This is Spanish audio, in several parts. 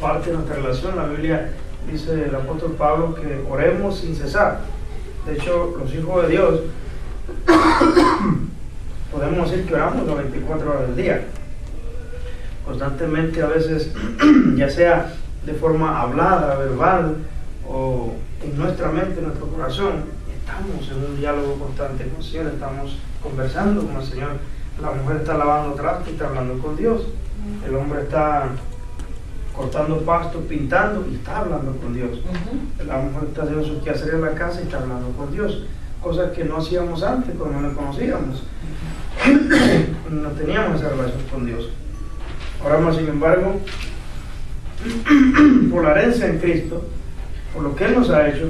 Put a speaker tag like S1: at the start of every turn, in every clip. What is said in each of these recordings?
S1: parte de nuestra relación. La Biblia dice el apóstol Pablo que oremos sin cesar. De hecho, los hijos de Dios podemos decir que oramos las 24 horas del día, constantemente, a veces ya sea de forma hablada, verbal, o en nuestra mente, en nuestro corazón. Estamos en un diálogo constante con el Señor, estamos conversando con el Señor. La mujer está lavando trastos y está hablando con Dios. El hombre está cortando pasto, pintando y está hablando con Dios. La mujer está haciendo sus quehaceres en la casa y está hablando con Dios. Cosas que no hacíamos antes cuando no le conocíamos. No teníamos esa relación con Dios. Ahora más, sin embargo, por la herencia en Cristo, por lo que Él nos ha hecho,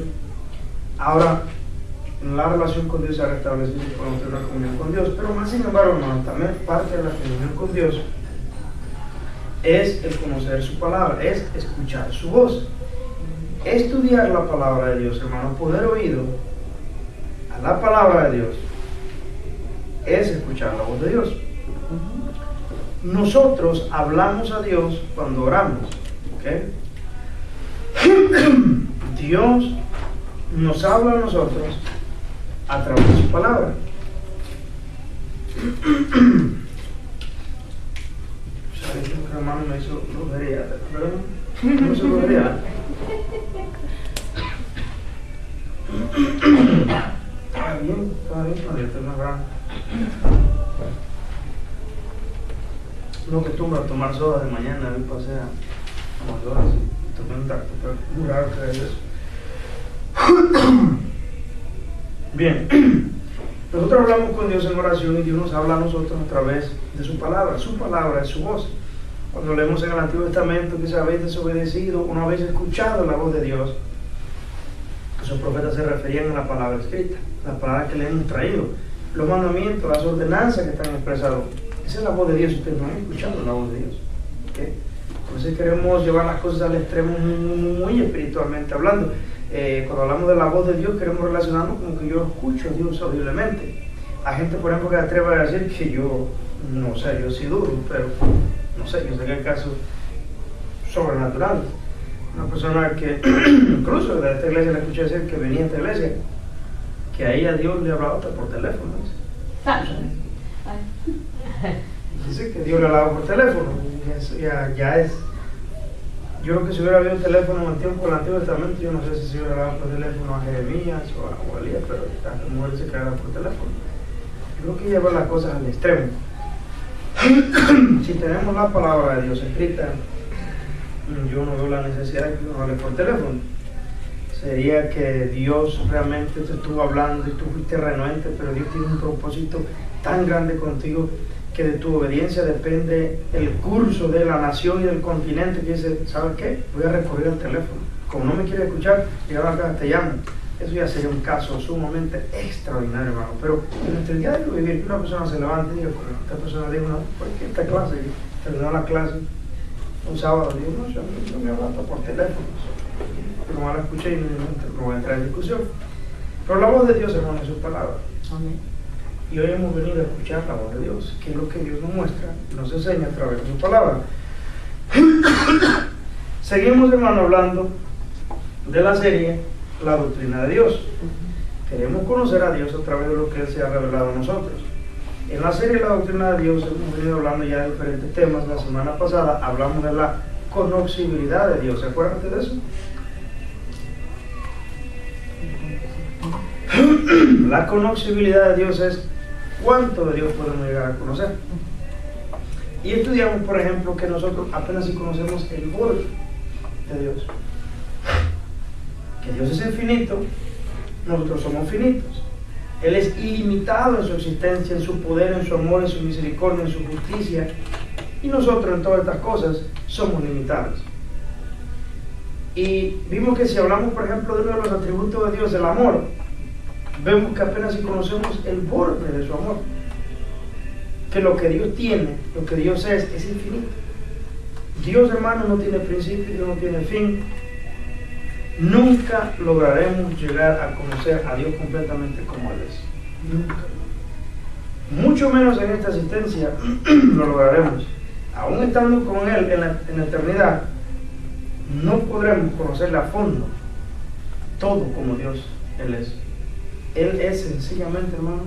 S1: ahora la relación con Dios se ha restablecido y podemos tener una comunión con Dios. Pero más sin embargo, hermano, también parte de la comunión con Dios es el conocer su palabra, es escuchar su voz. Estudiar la palabra de Dios, hermano, poner oído a la palabra de Dios es escuchar la voz de Dios. Nosotros hablamos a Dios cuando oramos, ¿okay? Dios nos habla a nosotros a través de su palabra. ¿Sabes que mi hermano me hizo brujería? ¿No me hizo brujería? Está bien, abierto una gran. No acostumbro a tomar soda de mañana, hoy pasé a McDonald's y tomé un tacto, pero es muy raro que es eso. Bien, nosotros hablamos con Dios en oración y Dios nos habla a nosotros a través de su palabra. Su palabra es su voz. Cuando leemos en el Antiguo Testamento que se habéis desobedecido o no habéis escuchado la voz de Dios, esos profetas se referían a la palabra escrita, la palabra que le hemos traído, los mandamientos, las ordenanzas que están expresados. Esa es la voz de Dios. Ustedes no han escuchado la voz de Dios, ¿okay? Entonces queremos llevar las cosas al extremo muy espiritualmente hablando. Cuando hablamos de la voz de Dios, queremos relacionarnos como que yo escucho a Dios audiblemente. Hay gente, por ejemplo, que atreve a decir que yo, no sé, yo sí duro, pero no sé, yo sé que hay casos sobrenaturales. Una persona que incluso de esta iglesia le escuché decir que venía a esta iglesia, que a ella Dios le hablaba hasta por teléfono. Dice que Dios le hablaba por teléfono. Eso ya es. Yo creo que si hubiera habido un teléfono en el tiempo del Antiguo Testamento, yo no sé si se hubiera hablado por teléfono a Jeremías o a Elías, pero las mujeres se quedaron por teléfono. Yo creo que lleva las cosas al extremo. Si tenemos la palabra de Dios escrita, yo no veo la necesidad de que uno hable por teléfono. Sería que Dios realmente te estuvo hablando y tú fuiste renuente, pero Dios tiene un propósito tan grande contigo que de tu obediencia depende el curso de la nación y del continente, que dice, ¿sabes qué? Voy a recurrir al teléfono. Como no me quiere escuchar, llegar acá, te llamo. Eso ya sería un caso sumamente extraordinario, hermano. Pero en nuestro día de vivir, que una persona se levante y diga, como esta persona dijo, no, ¿por qué esta clase? Terminó la clase un sábado, digo, no, yo no me hablo por teléfono. Pero no la escuché y no voy a entrar en discusión. Pero la voz de Dios, hermano, es su palabra. Amén. Y hoy hemos venido a escuchar la voz de Dios, que es lo que Dios nos muestra, nos enseña a través de su palabra. Seguimos, hermano, hablando de la serie La Doctrina de Dios. Queremos conocer a Dios a través de lo que Él se ha revelado a nosotros. En la serie La Doctrina de Dios hemos venido hablando ya de diferentes temas. La semana pasada hablamos de la conocibilidad de Dios. ¿Se acuerdan de eso? La conocibilidad de Dios es cuánto de Dios podemos llegar a conocer. Y estudiamos, por ejemplo, que nosotros apenas si conocemos el borde de Dios. Que Dios es infinito, nosotros somos finitos. Él es ilimitado en su existencia, en su poder, en su amor, en su misericordia, en su justicia. Y nosotros en todas estas cosas somos limitados. Y vimos que si hablamos, por ejemplo, de uno de los atributos de Dios, el amor, vemos que apenas si conocemos el borde de su amor. Que lo que Dios tiene, lo que Dios es infinito. Dios, hermano, no tiene principio, Dios no tiene fin. Nunca lograremos llegar a conocer a Dios completamente como Él es. Nunca. Mucho menos en esta existencia lo lograremos. Aún estando con Él en la eternidad, no podremos conocerle a fondo todo como Dios Él es. Él es sencillamente, hermano,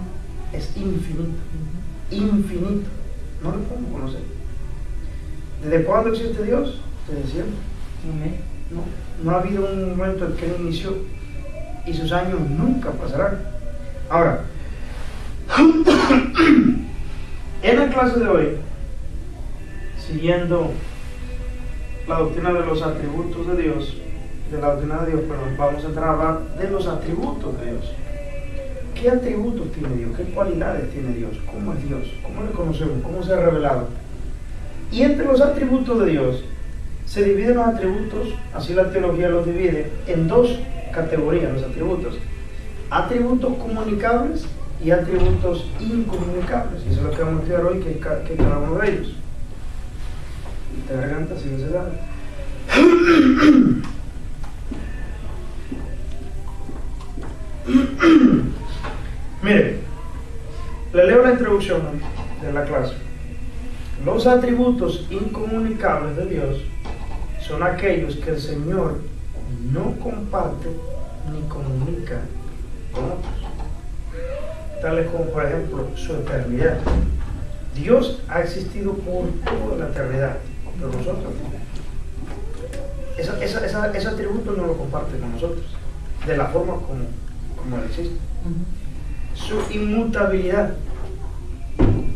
S1: es infinito. Infinito. No lo podemos conocer. ¿Desde cuándo existe Dios? Desde siempre. No ha habido un momento en que Él inició y sus años nunca pasarán. Ahora, en la clase de hoy, siguiendo la doctrina de los atributos de Dios, vamos a entrar a hablar de los atributos de Dios. ¿Qué atributos tiene Dios? ¿Qué cualidades tiene Dios? ¿Cómo es Dios? ¿Cómo le conocemos? ¿Cómo se ha revelado? Y entre los atributos de Dios se dividen los atributos, así la teología los divide en dos categorías, los atributos. Atributos comunicables y atributos incomunicables. Y eso es lo que vamos a estudiar hoy, que cada uno de ellos. Y te garganta sigue cerrada. Mire, le leo la introducción de la clase. Los atributos incomunicables de Dios son aquellos que el Señor no comparte ni comunica con otros, tales como por ejemplo su eternidad. Dios ha existido por toda la eternidad, pero nosotros ese atributo no lo comparte con nosotros de la forma como Él existe. Su inmutabilidad,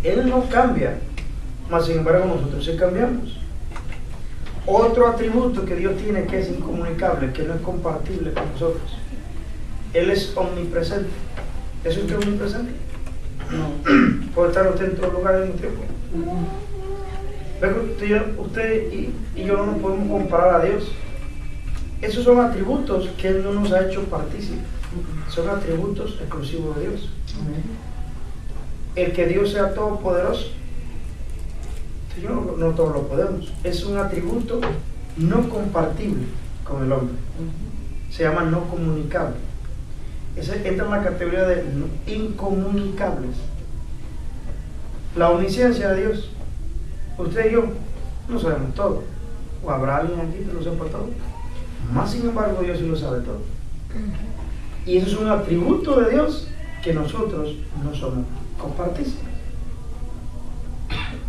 S1: Él no cambia, mas sin embargo nosotros sí cambiamos. Otro atributo que Dios tiene que es incomunicable, que no es compartible con nosotros. Él es omnipresente. ¿Es usted omnipresente? No. ¿Puede estar usted en todos lugares en un tiempo? Usted y yo no nos podemos comparar a Dios. Esos son atributos que Él no nos ha hecho partícipes. Son atributos exclusivos de Dios. El que Dios sea todopoderoso, Señor, no todos lo podemos. Es un atributo no compartible con el hombre. Se llama no comunicable. Ese entra en la categoría de incomunicables. La omnisciencia de Dios. Usted y yo no sabemos todo. O habrá alguien aquí que lo sepa todo. Más sin embargo, Dios sí lo sabe todo. Y eso es un atributo de Dios que nosotros no somos compartísimos.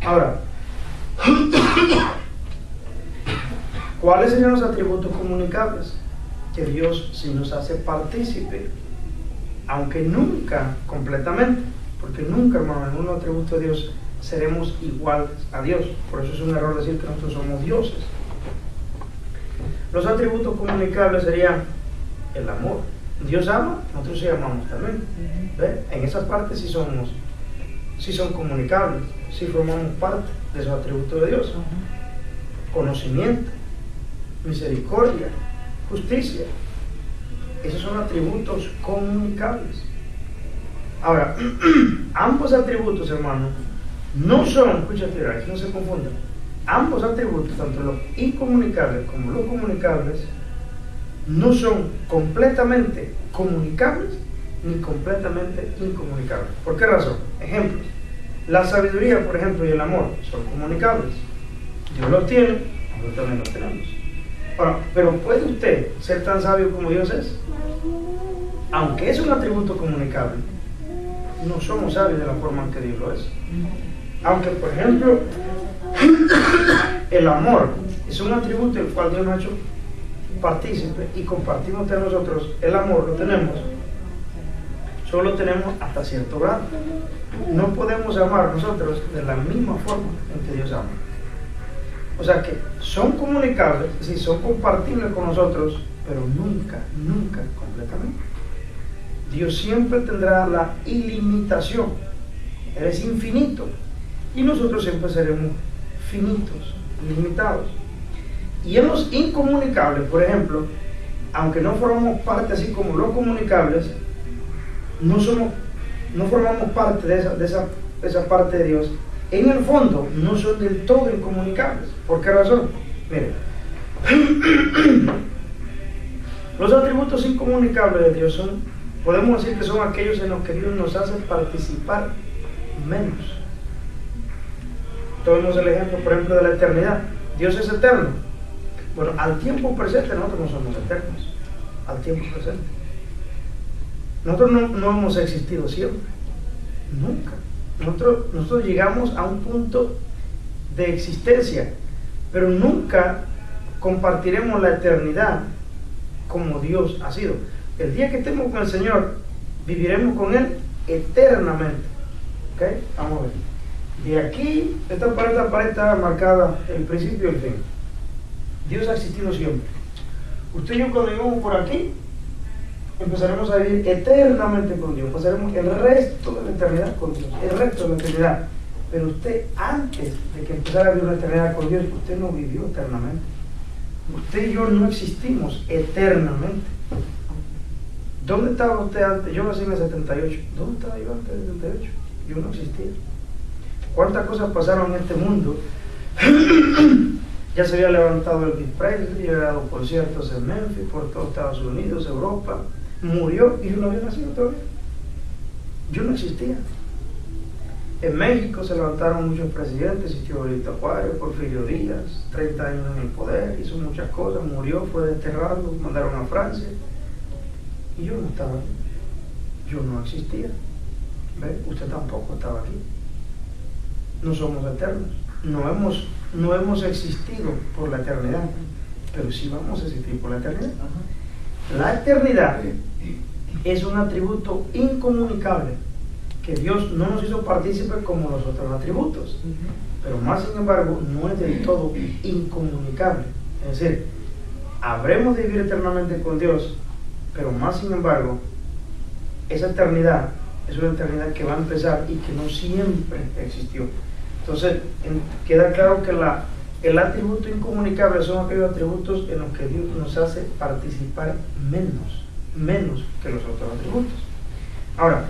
S1: Ahora, ¿cuáles serían los atributos comunicables? Que Dios sí nos hace partícipe, aunque nunca completamente, porque nunca, hermano, en un atributo de Dios seremos iguales a Dios. Por eso es un error decir que nosotros somos dioses. Los atributos comunicables serían el amor. Dios ama, nosotros sí amamos también. ¿Ve? En esa parte sí son comunicables, sí formamos parte de esos atributos de Dios. Conocimiento, misericordia, justicia. Esos son atributos comunicables. Ahora, ambos atributos, hermano, no son, escúchate, aquí no se confundan. Ambos atributos, tanto los incomunicables como los comunicables, no son completamente comunicables ni completamente incomunicables. ¿Por qué razón? Ejemplos. La sabiduría, por ejemplo, y el amor son comunicables. Dios los tiene, nosotros también los tenemos. Ahora, pero ¿puede usted ser tan sabio como Dios es? Aunque es un atributo comunicable, no somos sabios de la forma en que Dios lo es. Aunque, por ejemplo, el amor es un atributo del cual Dios nos ha hecho partícipe y compartimos entre nosotros el amor, lo tenemos, solo tenemos hasta cierto grado. No podemos amar nosotros de la misma forma en que Dios ama. O sea que son comunicables, es decir, son compartibles con nosotros, pero nunca completamente. Dios siempre tendrá la ilimitación. Él es infinito y nosotros siempre seremos finitos, limitados. Y en los incomunicables, por ejemplo, aunque no formamos parte así como los comunicables, no formamos parte de esa parte de Dios. En el fondo, no son del todo incomunicables. ¿Por qué razón? Mire, los atributos incomunicables de Dios podemos decir que son aquellos en los que Dios nos hace participar menos. Tomemos el ejemplo, por ejemplo, de la eternidad. Dios es eterno, Bueno, al tiempo presente nosotros no somos eternos. Al tiempo presente. Nosotros no hemos existido siempre. Nunca. Nosotros llegamos a un punto de existencia, pero nunca compartiremos la eternidad como Dios ha sido. El día que estemos con el Señor, viviremos con Él eternamente. ¿Ok? Vamos a ver. De aquí, esta pared está marcada el principio y el fin. Dios ha existido siempre. Usted y yo, cuando llegamos por aquí, empezaremos a vivir eternamente con Dios. Pasaremos el resto de la eternidad con Dios. El resto de la eternidad. Pero usted, antes de que empezara a vivir una eternidad con Dios, usted no vivió eternamente. Usted y yo no existimos eternamente. ¿Dónde estaba usted antes? Yo nací en el 78. ¿Dónde estaba yo antes del 78? Yo no existía. ¿Cuántas cosas pasaron en este mundo? Ya se había levantado Elvis Presley, había dado conciertos en Memphis, por todo Estados Unidos, Europa. Murió y yo no había nacido todavía. Yo no existía. En México se levantaron muchos presidentes, existió Benito Juárez, Porfirio Díaz, 30 años en el poder, hizo muchas cosas, murió, fue desterrado, mandaron a Francia. Y yo no estaba aquí. Yo no existía. ¿Ve? Usted tampoco estaba aquí. No somos eternos. No hemos existido por la eternidad, pero sí vamos a existir por la eternidad. La eternidad es un atributo incomunicable que Dios no nos hizo partícipes como los otros atributos, pero más sin embargo no es del todo incomunicable. Es decir, habremos de vivir eternamente con Dios, pero más sin embargo esa eternidad es una eternidad que va a empezar y que no siempre existió. Entonces queda claro que el atributo incomunicable son aquellos atributos en los que Dios nos hace participar menos que los otros atributos. Ahora,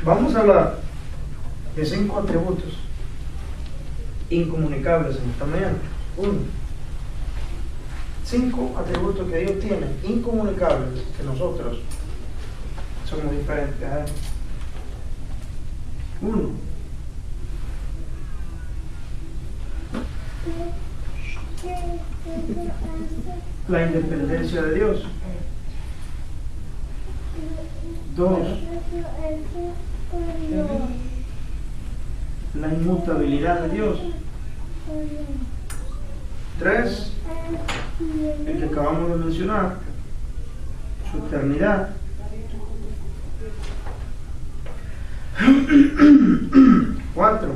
S1: vamos a hablar de 5 atributos incomunicables en esta mañana. 5 atributos que Dios tiene incomunicables que nosotros somos diferentes a Él. 1. La independencia de Dios. 2. La inmutabilidad de Dios. 3. El que acabamos de mencionar, su eternidad. 4.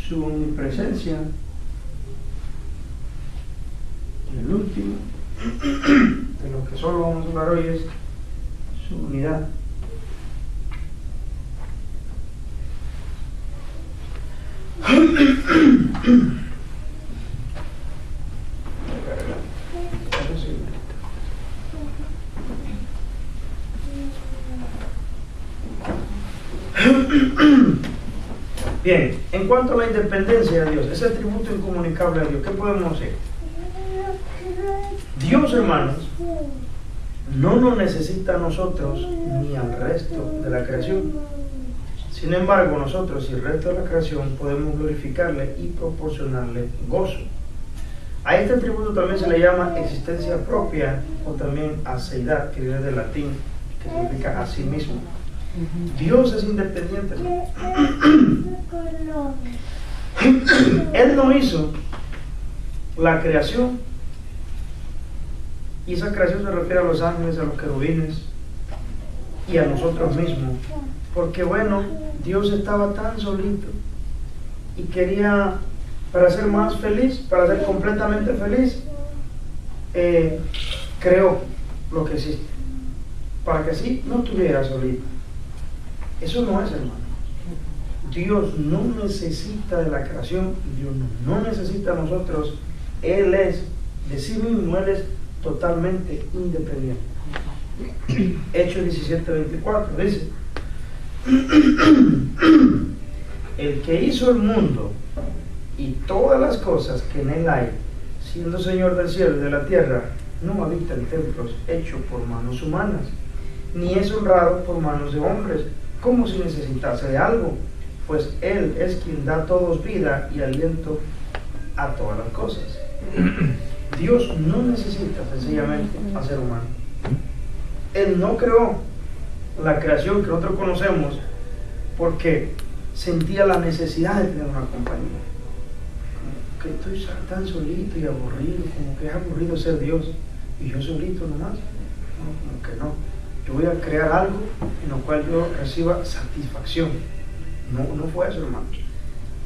S1: Su omnipresencia. Y el último, de lo que solo vamos a hablar hoy, es su unidad. Bien, en cuanto a la independencia de Dios, ese atributo incomunicable a Dios, ¿qué podemos hacer? Dios, hermanos, no nos necesita a nosotros ni al resto de la creación. Sin embargo, nosotros y el resto de la creación podemos glorificarle y proporcionarle gozo. A este atributo también se le llama existencia propia o también aceidad, que viene del latín, que significa a sí mismo. Dios es independiente. Él no hizo la creación, y esa creación se refiere a los ángeles, a los querubines y a nosotros mismos, porque bueno, Dios estaba tan solito y quería, para ser más feliz, para ser completamente feliz, creó lo que existe, para que así no estuviera solito. Eso no es, hermano. Dios no necesita de la creación, Dios no necesita a nosotros. Él es de sí mismo, Él es totalmente independiente. Hechos 17:24 dice: el que hizo el mundo y todas las cosas que en él hay, siendo Señor del cielo y de la tierra, no habita en templos hechos por manos humanas, ni es honrado por manos de hombres, como si necesitase de algo, pues Él es quien da a todos vida y aliento a todas las cosas. Dios no necesita sencillamente al ser humano. Él no creó la creación que nosotros conocemos porque sentía la necesidad de tener una compañía. Como que estoy tan solito y aburrido, como que es aburrido ser Dios y yo solito nomás. No, como que no. Yo voy a crear algo en lo cual yo reciba satisfacción. No fue eso, hermano.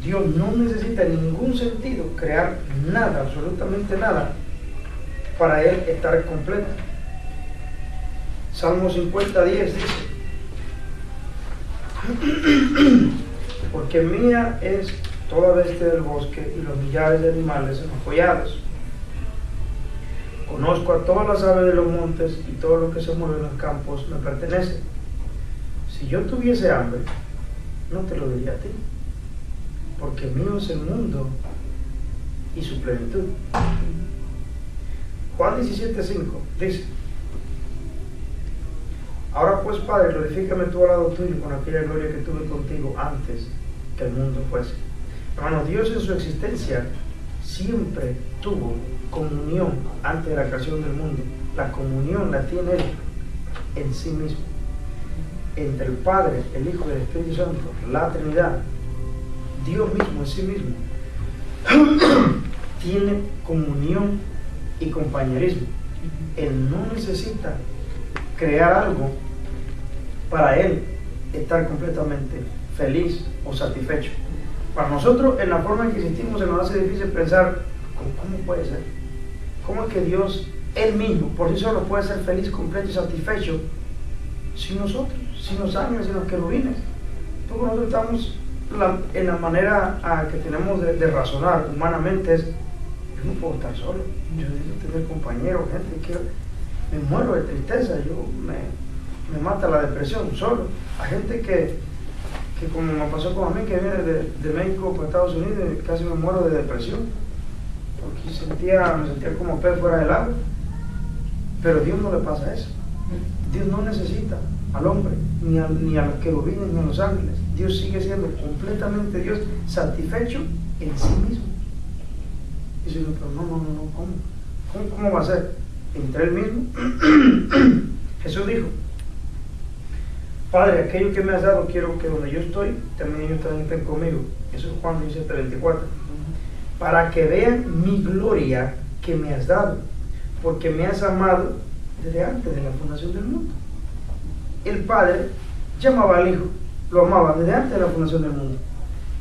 S1: Dios no necesita en ningún sentido crear nada, absolutamente nada, para Él estar completo. Salmo 50:10 dice: porque mía es toda bestia del bosque y los millares de animales follados. Conozco a todas las aves de los montes y todo lo que se mueve en los campos me pertenece. Si yo tuviese hambre, no te lo diría a ti, porque mío es el mundo y su plenitud. Juan 17:5 dice: ahora pues, Padre, glorifícame tú al lado tuyo con aquella gloria que tuve contigo antes que el mundo fuese. Hermano, Dios en su existencia siempre tuvo comunión antes de la creación del mundo. La comunión la tiene Él en sí mismo, entre el Padre, el Hijo y el Espíritu Santo, la Trinidad. Dios mismo en sí mismo tiene comunión y compañerismo. Él no necesita crear algo para Él estar completamente feliz o satisfecho. Para nosotros, en la forma en que existimos, se nos hace difícil pensar: ¿cómo puede ser? ¿Cómo es que Dios, Él mismo, por sí solo puede ser feliz, completo y satisfecho sin nosotros, sin los ángeles, sin los querubines? Porque nosotros estamos en la manera que tenemos de razonar humanamente es: yo no puedo estar solo, yo necesito tener compañeros, gente que me muero de tristeza, me mata la depresión solo. Hay gente que como me pasó con a mí, que viene de México para Estados Unidos, y casi me muero de depresión, porque me sentía como pez fuera del agua. Pero a Dios no le pasa eso. Dios no necesita al hombre, ni a los querubines, ni a los ángeles. Dios sigue siendo completamente Dios, satisfecho en sí mismo. Y dice: pero no, ¿cómo va a ser? Entre Él mismo. Jesús dijo: Padre, aquello que me has dado, quiero que donde yo estoy, también ellos también estén conmigo. Eso es Juan 17:24. Para que vean mi gloria que me has dado, porque me has amado desde antes de la fundación del mundo. El Padre llamaba al Hijo, lo amaba desde antes de la fundación del mundo.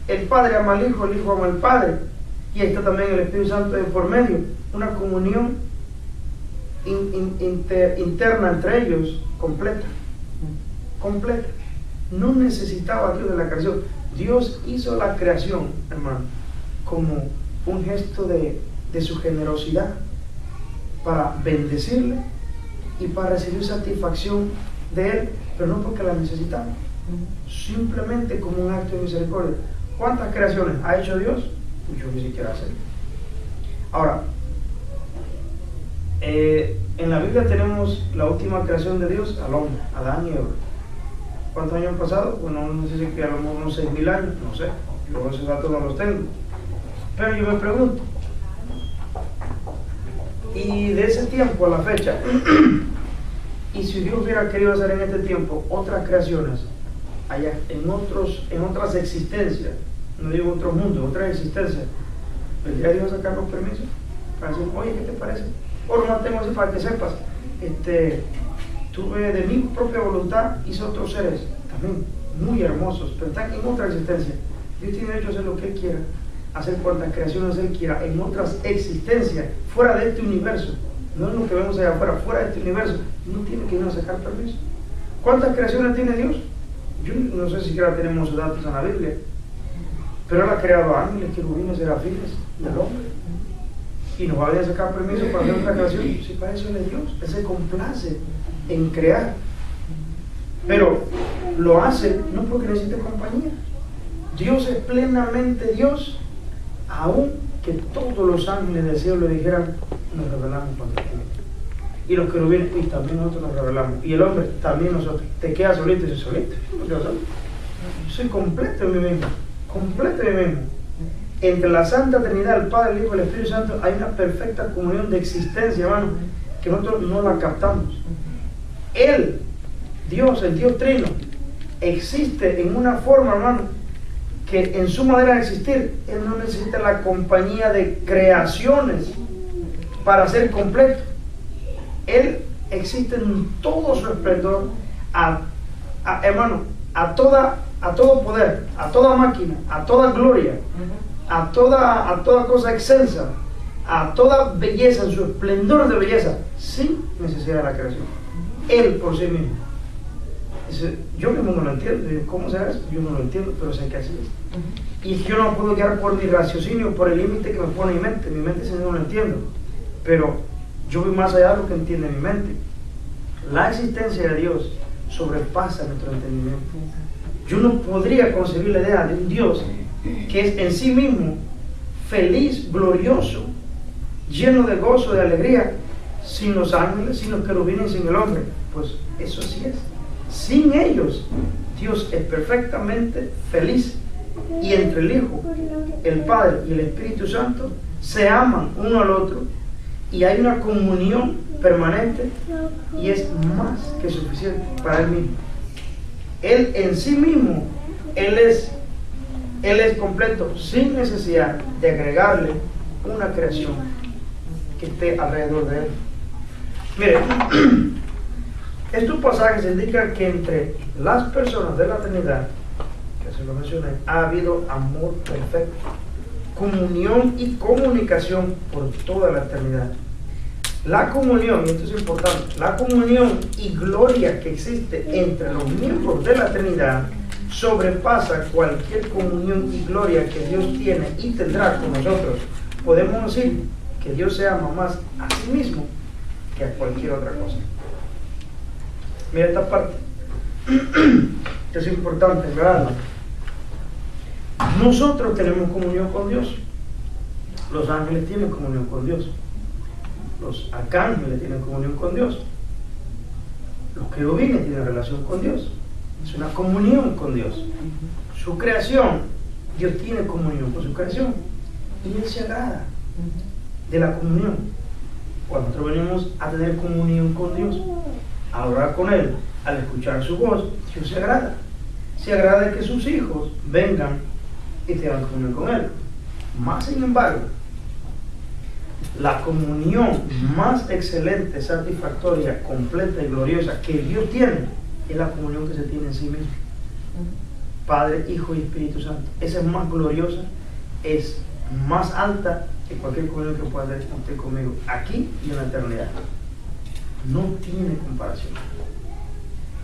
S1: El Padre ama al Hijo, el Hijo ama al Padre. Y ahí está también el Espíritu Santo de por medio. Una comunión interna entre ellos completa. No necesitaba a Dios de la creación. Dios hizo la creación, hermano, como un gesto de su generosidad, para bendecirle y para recibir satisfacción de Él, pero no porque la necesitaba, simplemente como un acto de misericordia. ¿Cuántas creaciones ha hecho Dios? Pues yo ni siquiera sé. Ahora, en la Biblia tenemos la última creación de Dios, al hombre, Adán y Eva. ¿Cuántos años han pasado? Bueno, no sé si a lo mejor unos 6.000 años, no sé, yo esos datos no los tengo. Pero yo me pregunto, y de ese tiempo a la fecha, y si Dios hubiera querido hacer en este tiempo otras creaciones, allá en otras existencias, no digo otros mundos, otras existencias, ¿vendría Dios a sacar los permisos? Para decir: oye, ¿qué te parece? O lo matemos así para que sepas, tuve de mi propia voluntad, hice otros seres también muy hermosos, pero están en otra existencia. Dios tiene derecho a hacer lo que Él quiera, hacer cuantas creaciones Él quiera en otras existencias, fuera de este universo, no es lo que vemos allá afuera, fuera de este universo. No tiene que ir a sacar permiso. ¿Cuántas creaciones tiene Dios? Yo no sé si siquiera tenemos sus datos en la Biblia, pero Él ha creado ángeles, querubines, serafines del hombre, y nos va a sacar permiso para hacer otra creación. Si para eso Él es Dios, Él se complace en crear, pero lo hace no porque necesite compañía. Dios es plenamente Dios, aun que todos los ángeles del cielo le dijeran: nos rebelamos contra ti. Y los querubines, y también nosotros nos rebelamos. Y el hombre, también nosotros. Te quedas solito y dices: solito, no quedo solo. Yo soy completo en mí mismo, completo en mí mismo. Entre la Santa Trinidad, el Padre, el Hijo y el Espíritu Santo, hay una perfecta comunión de existencia, hermano, que nosotros no la captamos. Él, Dios, el Dios Trino, existe en una forma, hermano, que en su manera de existir, Él no necesita la compañía de creaciones para ser completo. Él existe en todo su esplendor, hermano, a todo poder, a toda máquina, a toda gloria, a toda cosa excelsa, a toda belleza, en su esplendor de belleza, sin necesidad de la creación. Él por sí mismo. Dice, yo mismo no lo entiendo. ¿Cómo será eso? Yo no lo entiendo, pero sé que así es. Y yo no puedo guiar por mi raciocinio, por el límite que me pone mi mente. Mi mente no lo entiendo, pero yo voy más allá de lo que entiende mi mente. La existencia de Dios sobrepasa nuestro entendimiento. Yo no podría concebir la idea de un Dios que es en sí mismo feliz, glorioso, lleno de gozo, de alegría, sin los ángeles, sin los querubines, sin el hombre. Pues eso sí es. Sin ellos, Dios es perfectamente feliz. Y entre el Hijo, el Padre y el Espíritu Santo se aman uno al otro y hay una comunión permanente y es más que suficiente para Él mismo. Él en sí mismo, Él es completo, sin necesidad de agregarle una creación que esté alrededor de Él. Mire, estos pasajes indican que entre las personas de la Trinidad, que se lo mencioné, ha habido amor perfecto, comunión y comunicación por toda la eternidad. La comunión, y esto es importante, la comunión y gloria que existe entre los miembros de la Trinidad sobrepasa cualquier comunión y gloria que Dios tiene y tendrá con nosotros. Podemos decir que Dios se ama más a sí mismo que a cualquier otra cosa. Mira esta parte, que es importante, ¿verdad? Nosotros tenemos comunión con Dios. Los ángeles tienen comunión con Dios. Los arcángeles tienen comunión con Dios. Los querubines tienen relación con Dios. Es una comunión con Dios. Su creación, Dios tiene comunión con su creación. Y Él se agrada de la comunión. Cuando nosotros venimos a tener comunión con Dios, a orar con Él, al escuchar su voz, Dios se agrada. Se agrada de que sus hijos vengan y tengan comunión con Él. Más sin embargo, la comunión más excelente, satisfactoria, completa y gloriosa que Dios tiene es la comunión que se tiene en sí mismo. Padre, Hijo y Espíritu Santo. Esa es más gloriosa, es más alta que cualquier comunión que pueda tener usted conmigo, aquí y en la eternidad. No tiene comparación.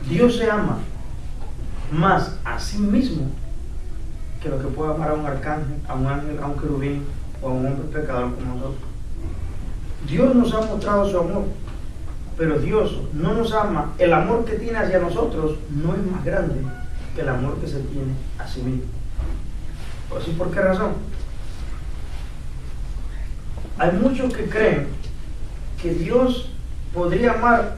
S1: Dios se ama más a sí mismo que lo que puede amar a un arcángel, a un ángel, a un querubín o a un hombre pecador como nosotros. Dios nos ha mostrado su amor, pero Dios no nos ama. El amor que tiene hacia nosotros no es más grande que el amor que se tiene a sí mismo. ¿Por qué razón? Hay muchos que creen que Dios podría amar,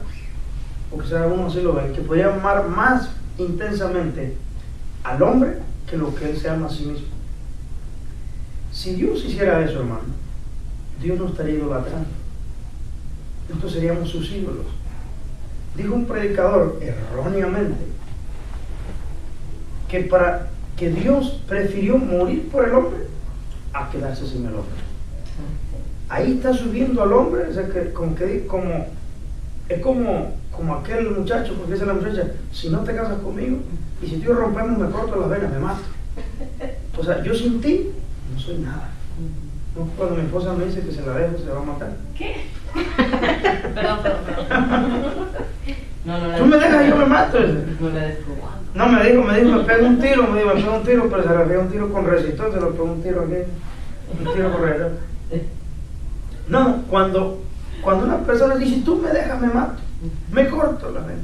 S1: o quizás algunos así lo ven, que podría amar más intensamente al hombre que lo que Él se ama a sí mismo. Si Dios hiciera eso, hermano, Dios no estaría idolatrando. Nosotros seríamos sus ídolos. Dijo un predicador erróneamente que Dios prefirió morir por el hombre a quedarse sin el hombre. Ahí está subiendo al hombre, o sea, es como aquel muchacho, porque dice la muchacha, si no te casas conmigo y si tú rompemos me corto las venas, me mato. O sea, yo sin ti no soy nada. No, cuando mi esposa me dice que se la dejo, se va a matar.
S2: ¿Qué? Perdón. No,
S1: tú me dejas y yo me mato.
S2: No le des.
S1: No, me dijo, me pega un tiro, pero se le pega un tiro con resistor, se lo pega un tiro aquí, un tiro con resistor. No, cuando una persona dice, tú me dejas, me mato, me corto la vena.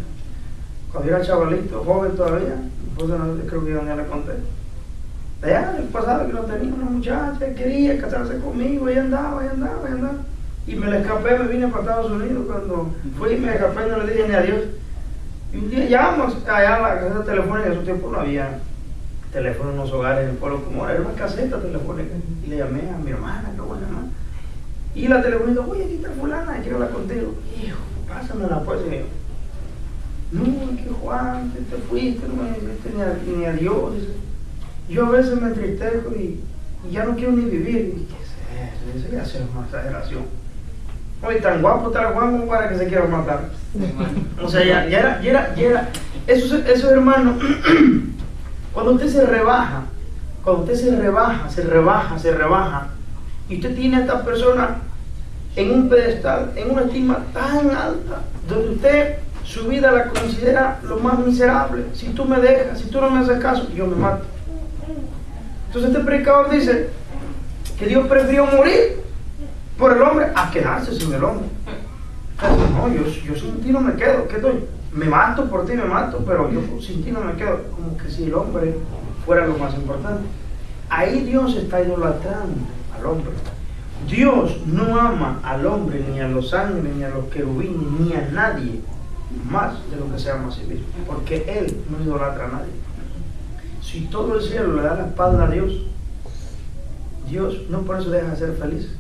S1: Cuando yo era chavalito, joven todavía, pues no, creo que yo ya le conté. Allá en el pasado que no tenía una muchacha, quería casarse conmigo, y andaba. Y me la escapé, me vine para Estados Unidos. Cuando fui, me escapé, no le dije ni adiós. Y un día llamamos allá a la casa telefónica, en esos tiempos no había teléfono en los hogares en el pueblo, como era una caseta telefónica, y le llamé a mi hermana, que voy a llamar, y la telefónica, oye, aquí está fulana, quiero hablar contigo. Hijo, pásamela pues. Y yo, no, que Juan, que te fuiste, no me dijiste ni a Dios. Dice, yo a veces me entristezco y ya no quiero ni vivir. Y, ¿qué es eso? Eso ya es una exageración. Oye, tan guapo está Juan como para que se quiera matar. O sea, ya era. Eso hermano, cuando usted se rebaja, y usted tiene a esta persona en un pedestal, en una estima tan alta, donde usted su vida la considera lo más miserable. Si tú me dejas, si tú no me haces caso, yo me mato. Entonces este predicador dice que Dios prefirió morir por el hombre a quedarse sin el hombre. Entonces, no, yo sin ti no me quedo. ¿Qué estoy? Me mato por ti, me mato, pero yo sin ti no me quedo. Como que si el hombre fuera lo más importante. Ahí Dios está idolatrando al hombre. Dios no ama al hombre, ni a los ángeles, ni a los querubines, ni a nadie más de lo que se ama a sí mismo, porque Él no idolatra a nadie. Si todo el cielo le da la espalda a Dios, Dios no por eso deja de ser feliz.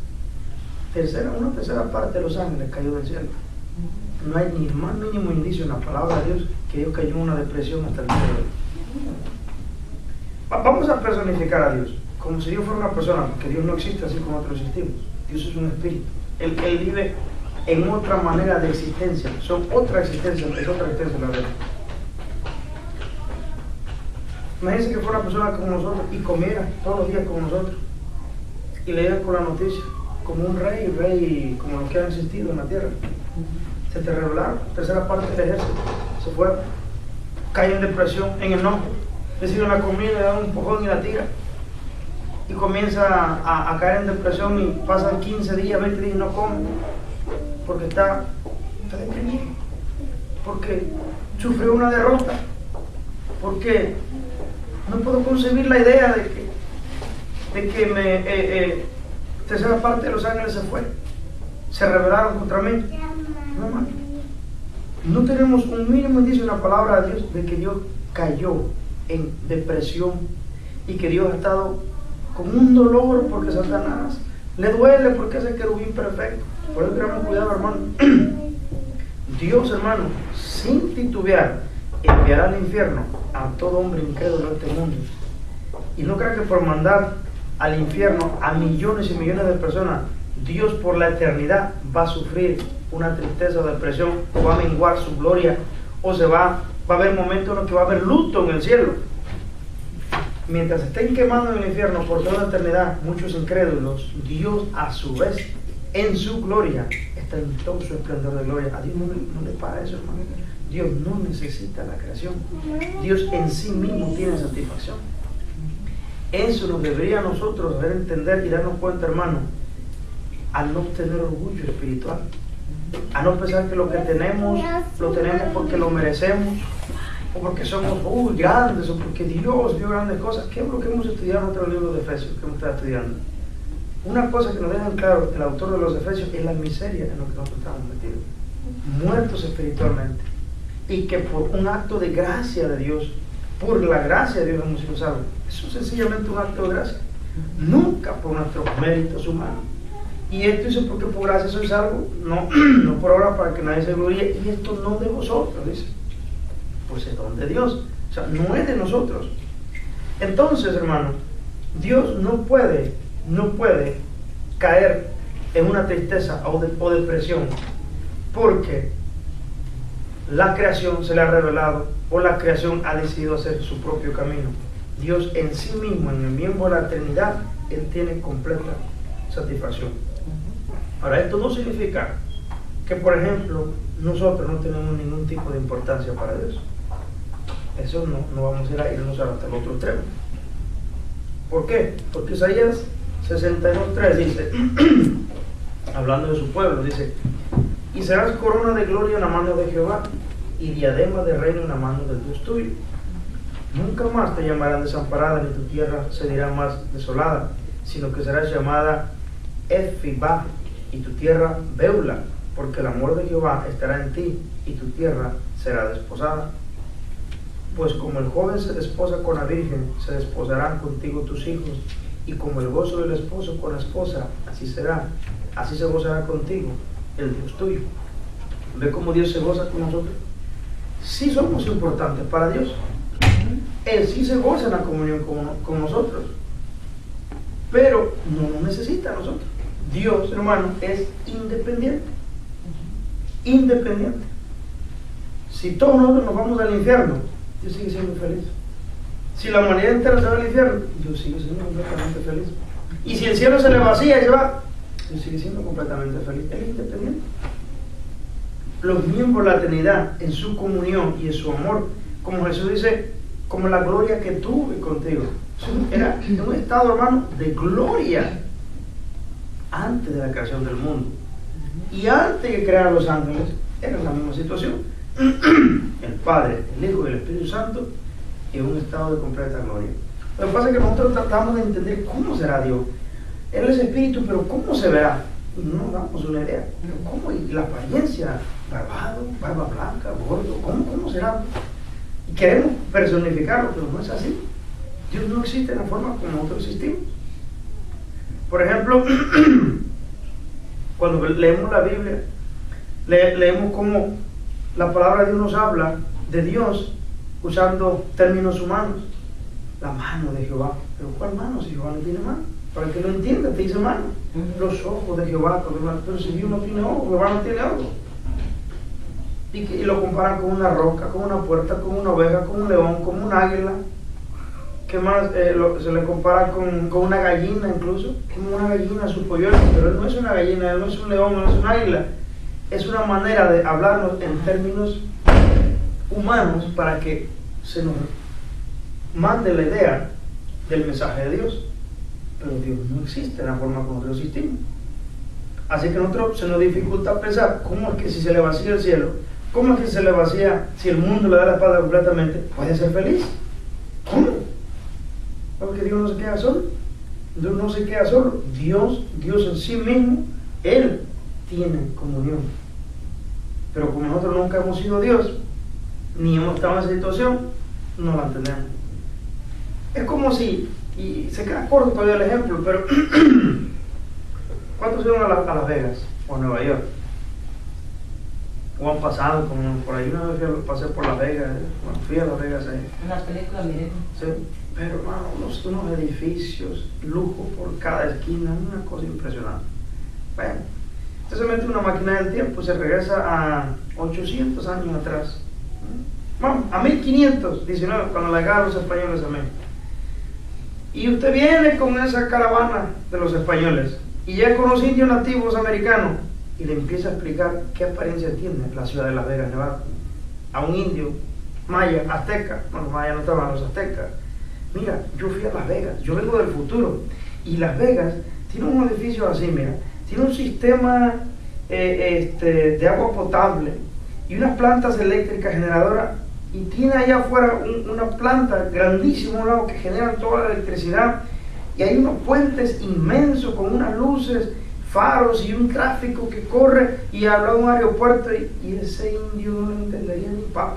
S1: Una tercera parte de los ángeles cayó del cielo. No hay ni el más mínimo indicio en la palabra de Dios que Dios cayó en una depresión hasta el día de hoy. Vamos a personificar a Dios como si Dios fuera una persona, porque Dios no existe así como nosotros existimos. Dios es un espíritu. Él vive en otra manera de existencia. Son otra existencia, es otra existencia la verdad. Imagínense que fuera una persona como nosotros y comiera todos los días como nosotros y leía con la noticia como un rey como los que han existido en la tierra. Se te revelaron, tercera parte del ejército se fue, cae en depresión, en enojo, recibe la comida, le da un empujón y la tira y comienza a caer en depresión y pasan 15 días, 20 días y no come porque está deprimido, porque sufrió una derrota, porque no puedo concebir la idea de que tercera parte de los ángeles se rebelaron contra mí. No tenemos un mínimo indicio en la palabra de Dios de que Dios cayó en depresión y que Dios ha estado con un dolor porque Satanás le duele porque es el querubín perfecto. Por eso tenemos cuidado, hermano. Dios, hermano, sin titubear, enviará al infierno a todo hombre incrédulo de este mundo. Y no crea que por mandar al infierno a millones y millones de personas, Dios por la eternidad va a sufrir una tristeza o depresión, o va a menguar su gloria, o va a haber momentos en los que va a haber luto en el cielo. Mientras estén quemando en el infierno por toda la eternidad muchos incrédulos, Dios a su vez en su gloria está en todo su esplendor de gloria. A Dios no le para eso, hermano. Dios no necesita la creación. Dios en sí mismo tiene satisfacción. Eso nos debería a nosotros ver, entender y darnos cuenta, hermano, al no tener orgullo espiritual, a no pensar que lo que tenemos lo tenemos porque lo merecemos, o porque somos grandes, o porque Dios vio grandes cosas. ¿Qué es lo que hemos estudiado en otro libro de Efesios que hemos estado estudiando? Una cosa que nos deja claro el autor de los Efesios es la miseria en la que nosotros estamos metidos, muertos espiritualmente, y que por un acto de gracia de Dios, por la gracia de Dios hemos sido salvos. Eso es sencillamente un acto de gracia, nunca por nuestros méritos humanos. Y esto dice, porque por gracia soy salvo, no por obra para que nadie se gloríe, y esto no de vosotros, dice. Pues es don de Dios, o sea, no es de nosotros. Entonces, hermano, Dios no puede caer en una tristeza o depresión porque la creación se le ha revelado o la creación ha decidido hacer su propio camino. Dios en sí mismo, en el miembro de la eternidad, Él tiene completa satisfacción. Ahora, esto no significa que, por ejemplo, nosotros no tenemos ningún tipo de importancia para Dios. Eso no vamos a irnos hasta el otro extremo. ¿Por qué? Porque Isaías 62:3 dice, hablando de su pueblo, dice: y serás corona de gloria en la mano de Jehová, y diadema de reino en la mano del Dios tuyo. Nunca más te llamarán desamparada, ni tu tierra se dirá más desolada, sino que serás llamada Efibá, y tu tierra Beula, porque el amor de Jehová estará en ti, y tu tierra será desposada. Pues como el joven se desposa con la virgen, se desposarán contigo tus hijos, y como el gozo del esposo con la esposa, así será, así se gozará contigo el Dios tuyo. ¿Ve cómo Dios se goza con nosotros? Sí somos importantes para Dios. Él sí se goza en la comunión con nosotros, pero no nos necesita a nosotros. Dios, hermano, es independiente. Independiente. Si todos nosotros nos vamos al infierno, Dios sigue siendo feliz. Si la humanidad entera se va al infierno, Dios sigue siendo completamente feliz. Y si el cielo se le vacía y se va, Dios sigue siendo completamente feliz. Él es independiente. Los miembros de la Trinidad, en su comunión y en su amor, como Jesús dice, como la gloria que tuve contigo. Era un estado, hermano, de gloria antes de la creación del mundo. Y antes de que crearan los ángeles, era la misma situación. El Padre, el Hijo y el Espíritu Santo en un estado de completa gloria. Lo que pasa es que nosotros tratamos de entender cómo será Dios. Él es Espíritu, pero ¿cómo se verá? Y no nos damos una idea. Pero ¿cómo? Y la apariencia, barbado, barba blanca, gordo, ¿cómo será? Y queremos personificarlo, pero no es así. Dios no existe en la forma como nosotros existimos. Por ejemplo, cuando leemos la Biblia, leemos cómo la palabra de Dios nos habla de Dios usando términos humanos. La mano de Jehová. ¿Pero cuál mano? Si Jehová no tiene mano. Para que lo entienda, te dice mano. Los ojos de Jehová. Pero si Dios no tiene ojos, Jehová no tiene ojos. Y lo comparan con una roca, con una puerta, con una oveja, con un león, con un águila. ¿Qué más? Se le compara con una gallina incluso. Como una gallina, su polluelo. Pero él no es una gallina, él no es un león, no es un águila. Es una manera de hablarnos en términos humanos para que se nos mande la idea del mensaje de Dios. Pero Dios no existe en la forma como nosotros existimos. Así que a nosotros se nos dificulta pensar cómo es que si se le vacía el cielo, cómo es que se le vacía, si el mundo le da la espalda completamente, puede ser feliz. ¿Cómo? Porque Dios no se queda solo. Dios no se queda solo. Dios en sí mismo, Él tiene comunión. Pero como nosotros nunca hemos sido Dios, ni hemos estado en esa situación, no la entendemos. Es como si, y se queda corto todavía el ejemplo, pero ¿cuántos fueron a Las Vegas o a Nueva York? O han pasado, como por ahí una vez pasé por Las Vegas, fui a Las Vegas ahí.
S2: En las películas, miren.
S1: Sí, pero hermano, unos edificios, lujo por cada esquina, una cosa impresionante. Bueno, usted se mete una máquina del tiempo y se regresa a 800 años atrás. Bueno, a 1519, cuando llegaron los españoles a México. Y usted viene con esa caravana de los españoles y llega con los indios nativos americanos y le empieza a explicar qué apariencia tiene la ciudad de Las Vegas, Nevada, a un indio, maya, azteca. Bueno, maya no estaban los aztecas. Mira, yo fui a Las Vegas, yo vengo del futuro y Las Vegas tiene un edificio así, mira, tiene un sistema de agua potable y unas plantas eléctricas generadoras. Y tiene allá afuera una planta grandísima, un lago que genera toda la electricidad. Y hay unos puentes inmensos con unas luces, faros y un tráfico que corre. Y habla de un aeropuerto y ese indio no lo entendería ni papa.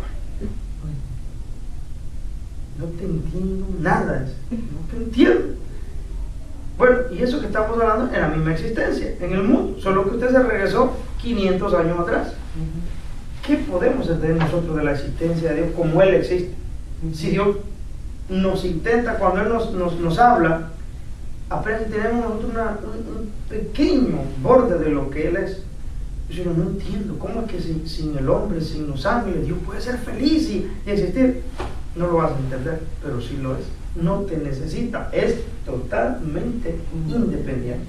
S1: No te entiendo nada, no te entiendo. Bueno, y eso que estamos hablando en la misma existencia, en el mundo, solo que usted se regresó 500 años atrás. ¿Qué podemos entender nosotros de la existencia de Dios como Él existe? Si Dios nos intenta, cuando Él nos habla, apenas tenemos nosotros un pequeño borde de lo que Él es. Yo no entiendo, ¿cómo es que sin el hombre, sin los ángeles, Dios puede ser feliz y existir? No lo vas a entender, pero sí lo es. No te necesita, es totalmente independiente.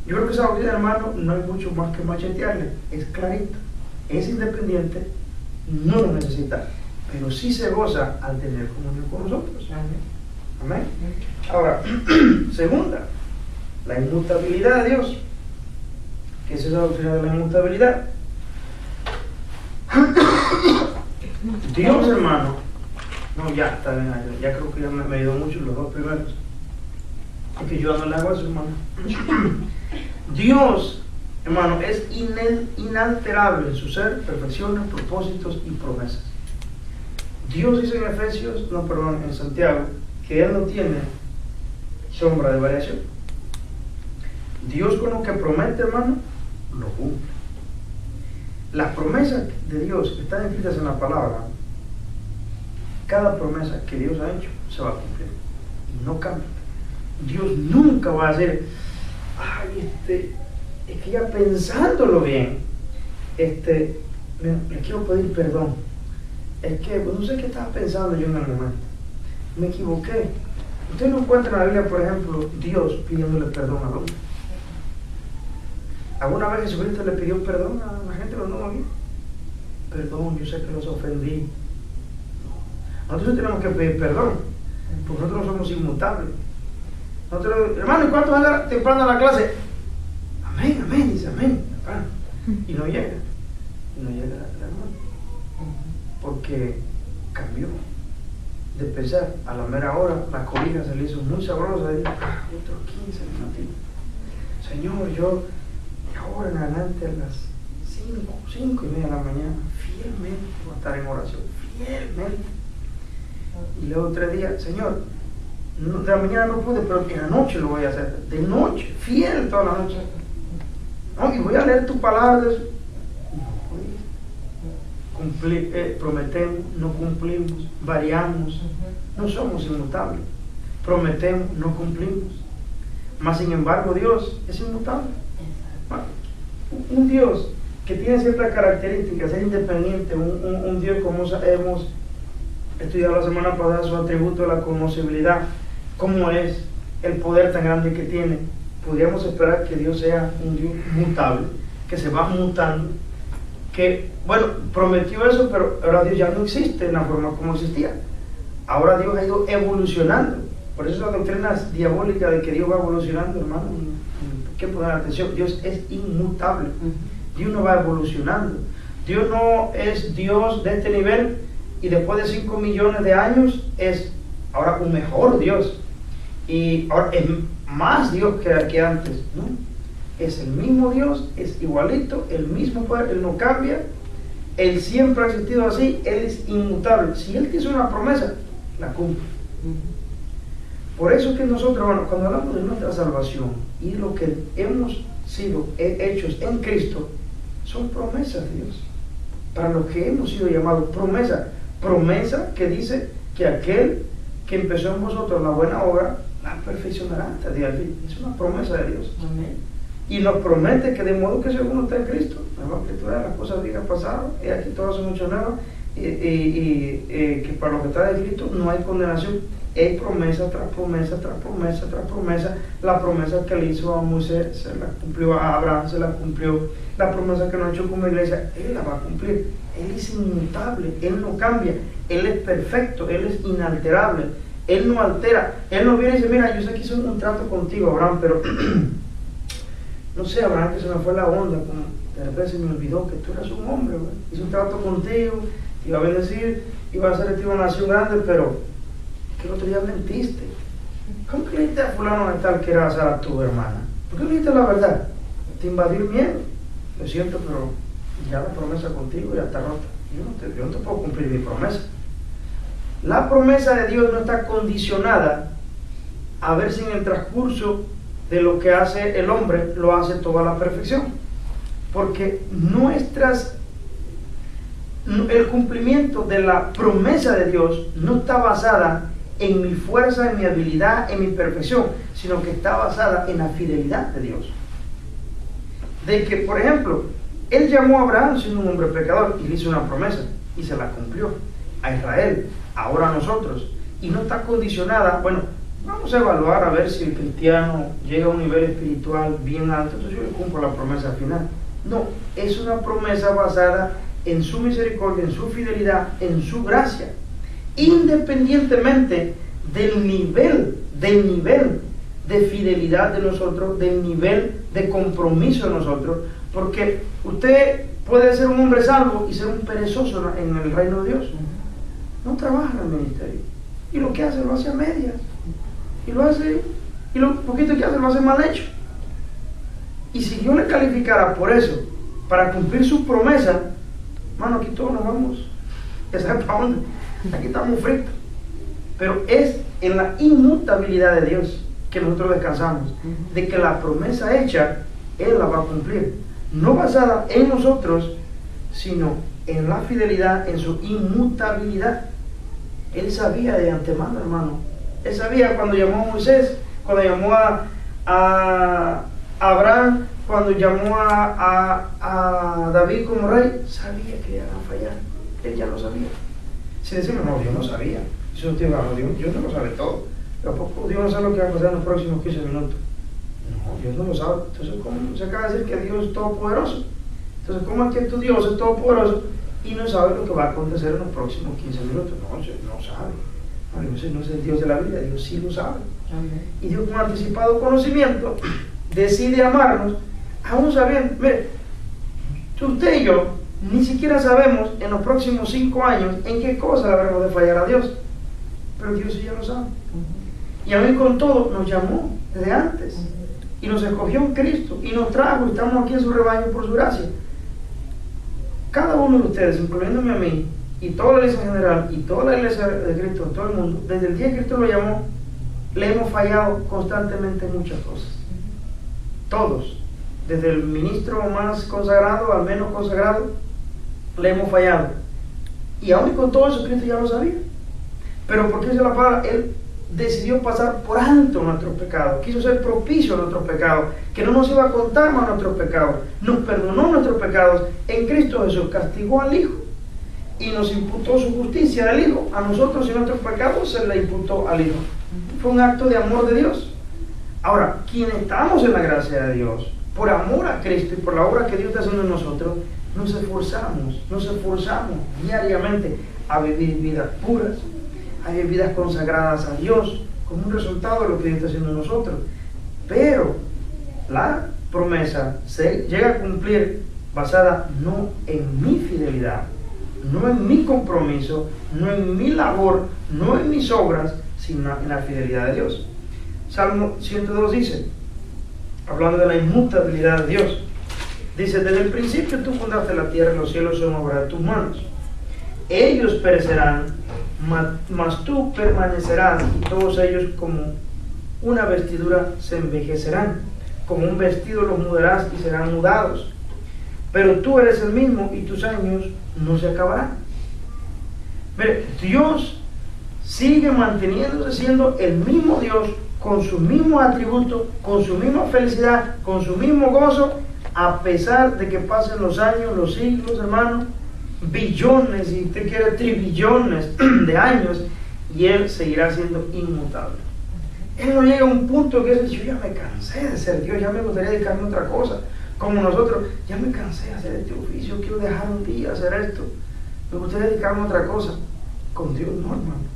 S1: Yo creo que esa vida, hermano, no hay mucho más que machetearle, es clarito. Es independiente, no lo necesita, pero sí se goza al tener comunión con nosotros. Amén. Ahora, segunda, la inmutabilidad de Dios. ¿Qué es esa doctrina de la inmutabilidad? Dios, hermano, no, ya está bien, ya creo que ya me ayudó mucho los dos primeros. Es que yo no le hago eso, hermano. Dios, hermano, es inalterable en su ser, perfecciones, propósitos y promesas. Dios dice en Santiago, que Él no tiene sombra de variación. Dios con lo que promete, hermano, lo cumple. Las promesas de Dios que están escritas en la palabra, cada promesa que Dios ha hecho se va a cumplir y no cambia. Dios nunca va a hacer, es que ya pensándolo bien, le quiero pedir perdón. Es que no sé qué estaba pensando yo en el momento. Me equivoqué. Usted no encuentra en la Biblia, por ejemplo, Dios pidiéndole perdón al hombre. ¿Alguna vez Jesucristo le pidió perdón a la gente de los nuevos aquí? Perdón, yo sé que los ofendí. Nosotros tenemos que pedir perdón, porque nosotros no somos inmutables. Nosotros, hermano, ¿y cuánto llega temprano a la clase? Amén, amén, dice amén, hermano. Y no llega el hermano, porque cambió. De pensar, a la mera hora, la cobija se le hizo muy sabrosa y dijo, otros 15 minutitos. Señor, yo de ahora en adelante a las 5:30 de la mañana, fielmente voy a estar en oración, fielmente. Y luego 3 días, Señor, de la mañana no pude, pero en la noche lo voy a hacer, de noche, fiel toda la noche. No, y voy a leer tu palabra. Prometemos, no cumplimos, variamos, no somos inmutables. Prometemos, no cumplimos. Mas sin embargo, Dios es inmutable. Un Dios que tiene ciertas características, es independiente, un Dios como hemos estudiado la semana pasada, su atributo de la conocibilidad, cómo es el poder tan grande que tiene. Podríamos esperar que Dios sea un Dios mutable, que se va mutando, que, bueno, prometió eso, pero ahora Dios ya no existe en la forma como existía. Ahora Dios ha ido evolucionando. Por eso la doctrina diabólica de que Dios va evolucionando, hermano, hay que poner atención. Dios es inmutable. Dios no va evolucionando. Dios no es Dios de este nivel y después de 5 millones de años es ahora un mejor Dios. Y ahora es más Dios que antes, ¿no? Es el mismo Dios, es igualito, el mismo poder, Él no cambia, Él siempre ha existido así, Él es inmutable. Si Él te hizo una promesa, la cumple. Por eso es que nosotros, bueno, cuando hablamos de nuestra salvación y lo que hemos sido hechos en Cristo, son promesas de Dios. Para los que hemos sido llamados promesa que dice que aquel que empezó en vosotros la buena obra, la perfeccionará hasta el día del fin. Es una promesa de Dios.
S2: Amén.
S1: Y nos promete que de modo que si alguno está en Cristo, nueva criatura, las cosas viejas pasaron, y aquí todas son mucho nuevas, que para los que están en Cristo no hay condenación. Hay promesa tras promesa, tras promesa, tras promesa. La promesa que le hizo a Moisés se la cumplió, a Abraham se la cumplió. La promesa que nos ha hecho como iglesia, Él la va a cumplir. Él es inmutable, Él no cambia, Él es perfecto, Él es inalterable, Él no altera. Él no viene y dice, mira, yo sé que hice un trato contigo, Abraham, pero no sé, Abraham, que se me fue la onda, como de repente se me olvidó que tú eras un hombre, güey. Hice un trato contigo, te iba a bendecir, iba a hacer de ti una nación grande, pero es que el otro día mentiste. ¿Cómo que le dijiste a fulano de tal que era a tu hermana? ¿Por qué le dijiste la verdad? Te invadió el miedo. Lo siento, pero ya la promesa contigo ya está rota. Yo no te puedo cumplir mi promesa. La promesa de Dios no está condicionada a ver si en el transcurso de lo que hace el hombre lo hace toda la perfección, porque el cumplimiento de la promesa de Dios no está basada en mi fuerza, en mi habilidad, en mi perfección, sino que está basada en la fidelidad de Dios. De que, por ejemplo, Él llamó a Abraham siendo un hombre pecador y le hizo una promesa y se la cumplió a Israel, ahora a nosotros, y no está condicionada. Bueno, vamos a evaluar a ver si el cristiano llega a un nivel espiritual bien alto, entonces yo le cumplo la promesa al final. No, es una promesa basada en su misericordia, en su fidelidad, en su gracia, independientemente del nivel de fidelidad de nosotros, del nivel de compromiso de nosotros, porque usted puede ser un hombre salvo y ser un perezoso en el reino de Dios. No trabaja en el ministerio, y lo que hace lo hace a medias. Y lo poquito que hace lo hace mal hecho. Y si Dios le calificara por eso, para cumplir su promesa, hermano, aquí todos nos vamos, ya sabes para dónde. aquí estamos fritos. Pero es en la inmutabilidad de Dios que nosotros descansamos, de que la promesa hecha, Él la va a cumplir. No basada en nosotros, sino en la fidelidad, en su inmutabilidad. Él sabía de antemano, hermano. Él sabía cuando llamó a Moisés, cuando llamó a Abraham, cuando llamó a David como rey, sabía que iban a fallar. Él ya lo sabía. Si decimos, no, Dios no sabía. Eso no, Dios no lo sabe todo. Tampoco Dios no sabe lo que va a pasar en los próximos 15 minutos. No, Dios no lo sabe. Entonces, ¿cómo se acaba de decir que Dios es todopoderoso? Entonces, ¿cómo es que tu Dios es todopoderoso y no sabe lo que va a acontecer en los próximos 15 minutos? No, no sabe. No es el Dios de la Biblia, Dios sí lo sabe. Y Dios con anticipado conocimiento decide amarnos, aún sabiendo, mire, usted y yo ni siquiera sabemos en los próximos 5 años en qué cosa habremos de fallar a Dios, pero Dios sí ya lo sabe. Y aún con todo nos llamó desde antes y nos escogió en Cristo y nos trajo y estamos aquí en su rebaño por su gracia. Cada uno de ustedes, incluyéndome a mí y toda la iglesia en general y toda la iglesia de Cristo en todo el mundo, desde el día que Cristo lo llamó, le hemos fallado constantemente en muchas cosas. Todos, desde el ministro más consagrado al menos consagrado, le hemos fallado. Y aún con todo eso Cristo ya lo sabía. Pero porque dice la palabra, Él decidió pasar por alto nuestros pecados, quiso ser propicio a nuestros pecados, que no nos iba a contar más nuestros pecados, nos perdonó nuestros pecados en Cristo Jesús, castigó al Hijo y nos imputó su justicia del Hijo. A nosotros y nuestros pecados se le imputó al Hijo. Fue un acto de amor de Dios. Ahora, quienes estamos en la gracia de Dios, por amor a Cristo y por la obra que Dios está haciendo en nosotros, nos esforzamos diariamente a vivir vidas puras, a vivir vidas consagradas a Dios, como un resultado de lo que Dios está haciendo en nosotros. Pero la promesa se llega a cumplir basada no en mi fidelidad, no en mi compromiso, no en mi labor, no en mis obras, sino en la fidelidad de Dios. Salmo 102 dice, hablando de la inmutabilidad de Dios, dice, desde el principio tú fundaste la tierra y los cielos son obra de tus manos. Ellos perecerán, mas tú permanecerás, y todos ellos como una vestidura se envejecerán, como un vestido los mudarás y serán mudados. Pero tú eres el mismo y tus años no se acabarán. Mire, Dios sigue manteniéndose siendo el mismo Dios, con sus mismos atributos, con su misma felicidad, con su mismo gozo, a pesar de que pasen los años, los siglos, hermano, billones, y usted quiere tribillones de años, y Él seguirá siendo inmutable. Él no llega a un punto que dice, yo ya me cansé de ser Dios, ya me gustaría dedicarme a otra cosa, como nosotros, ya me cansé de hacer este oficio, quiero dejar un día hacer esto, me gustaría dedicarme a otra cosa. Con Dios no, hermano.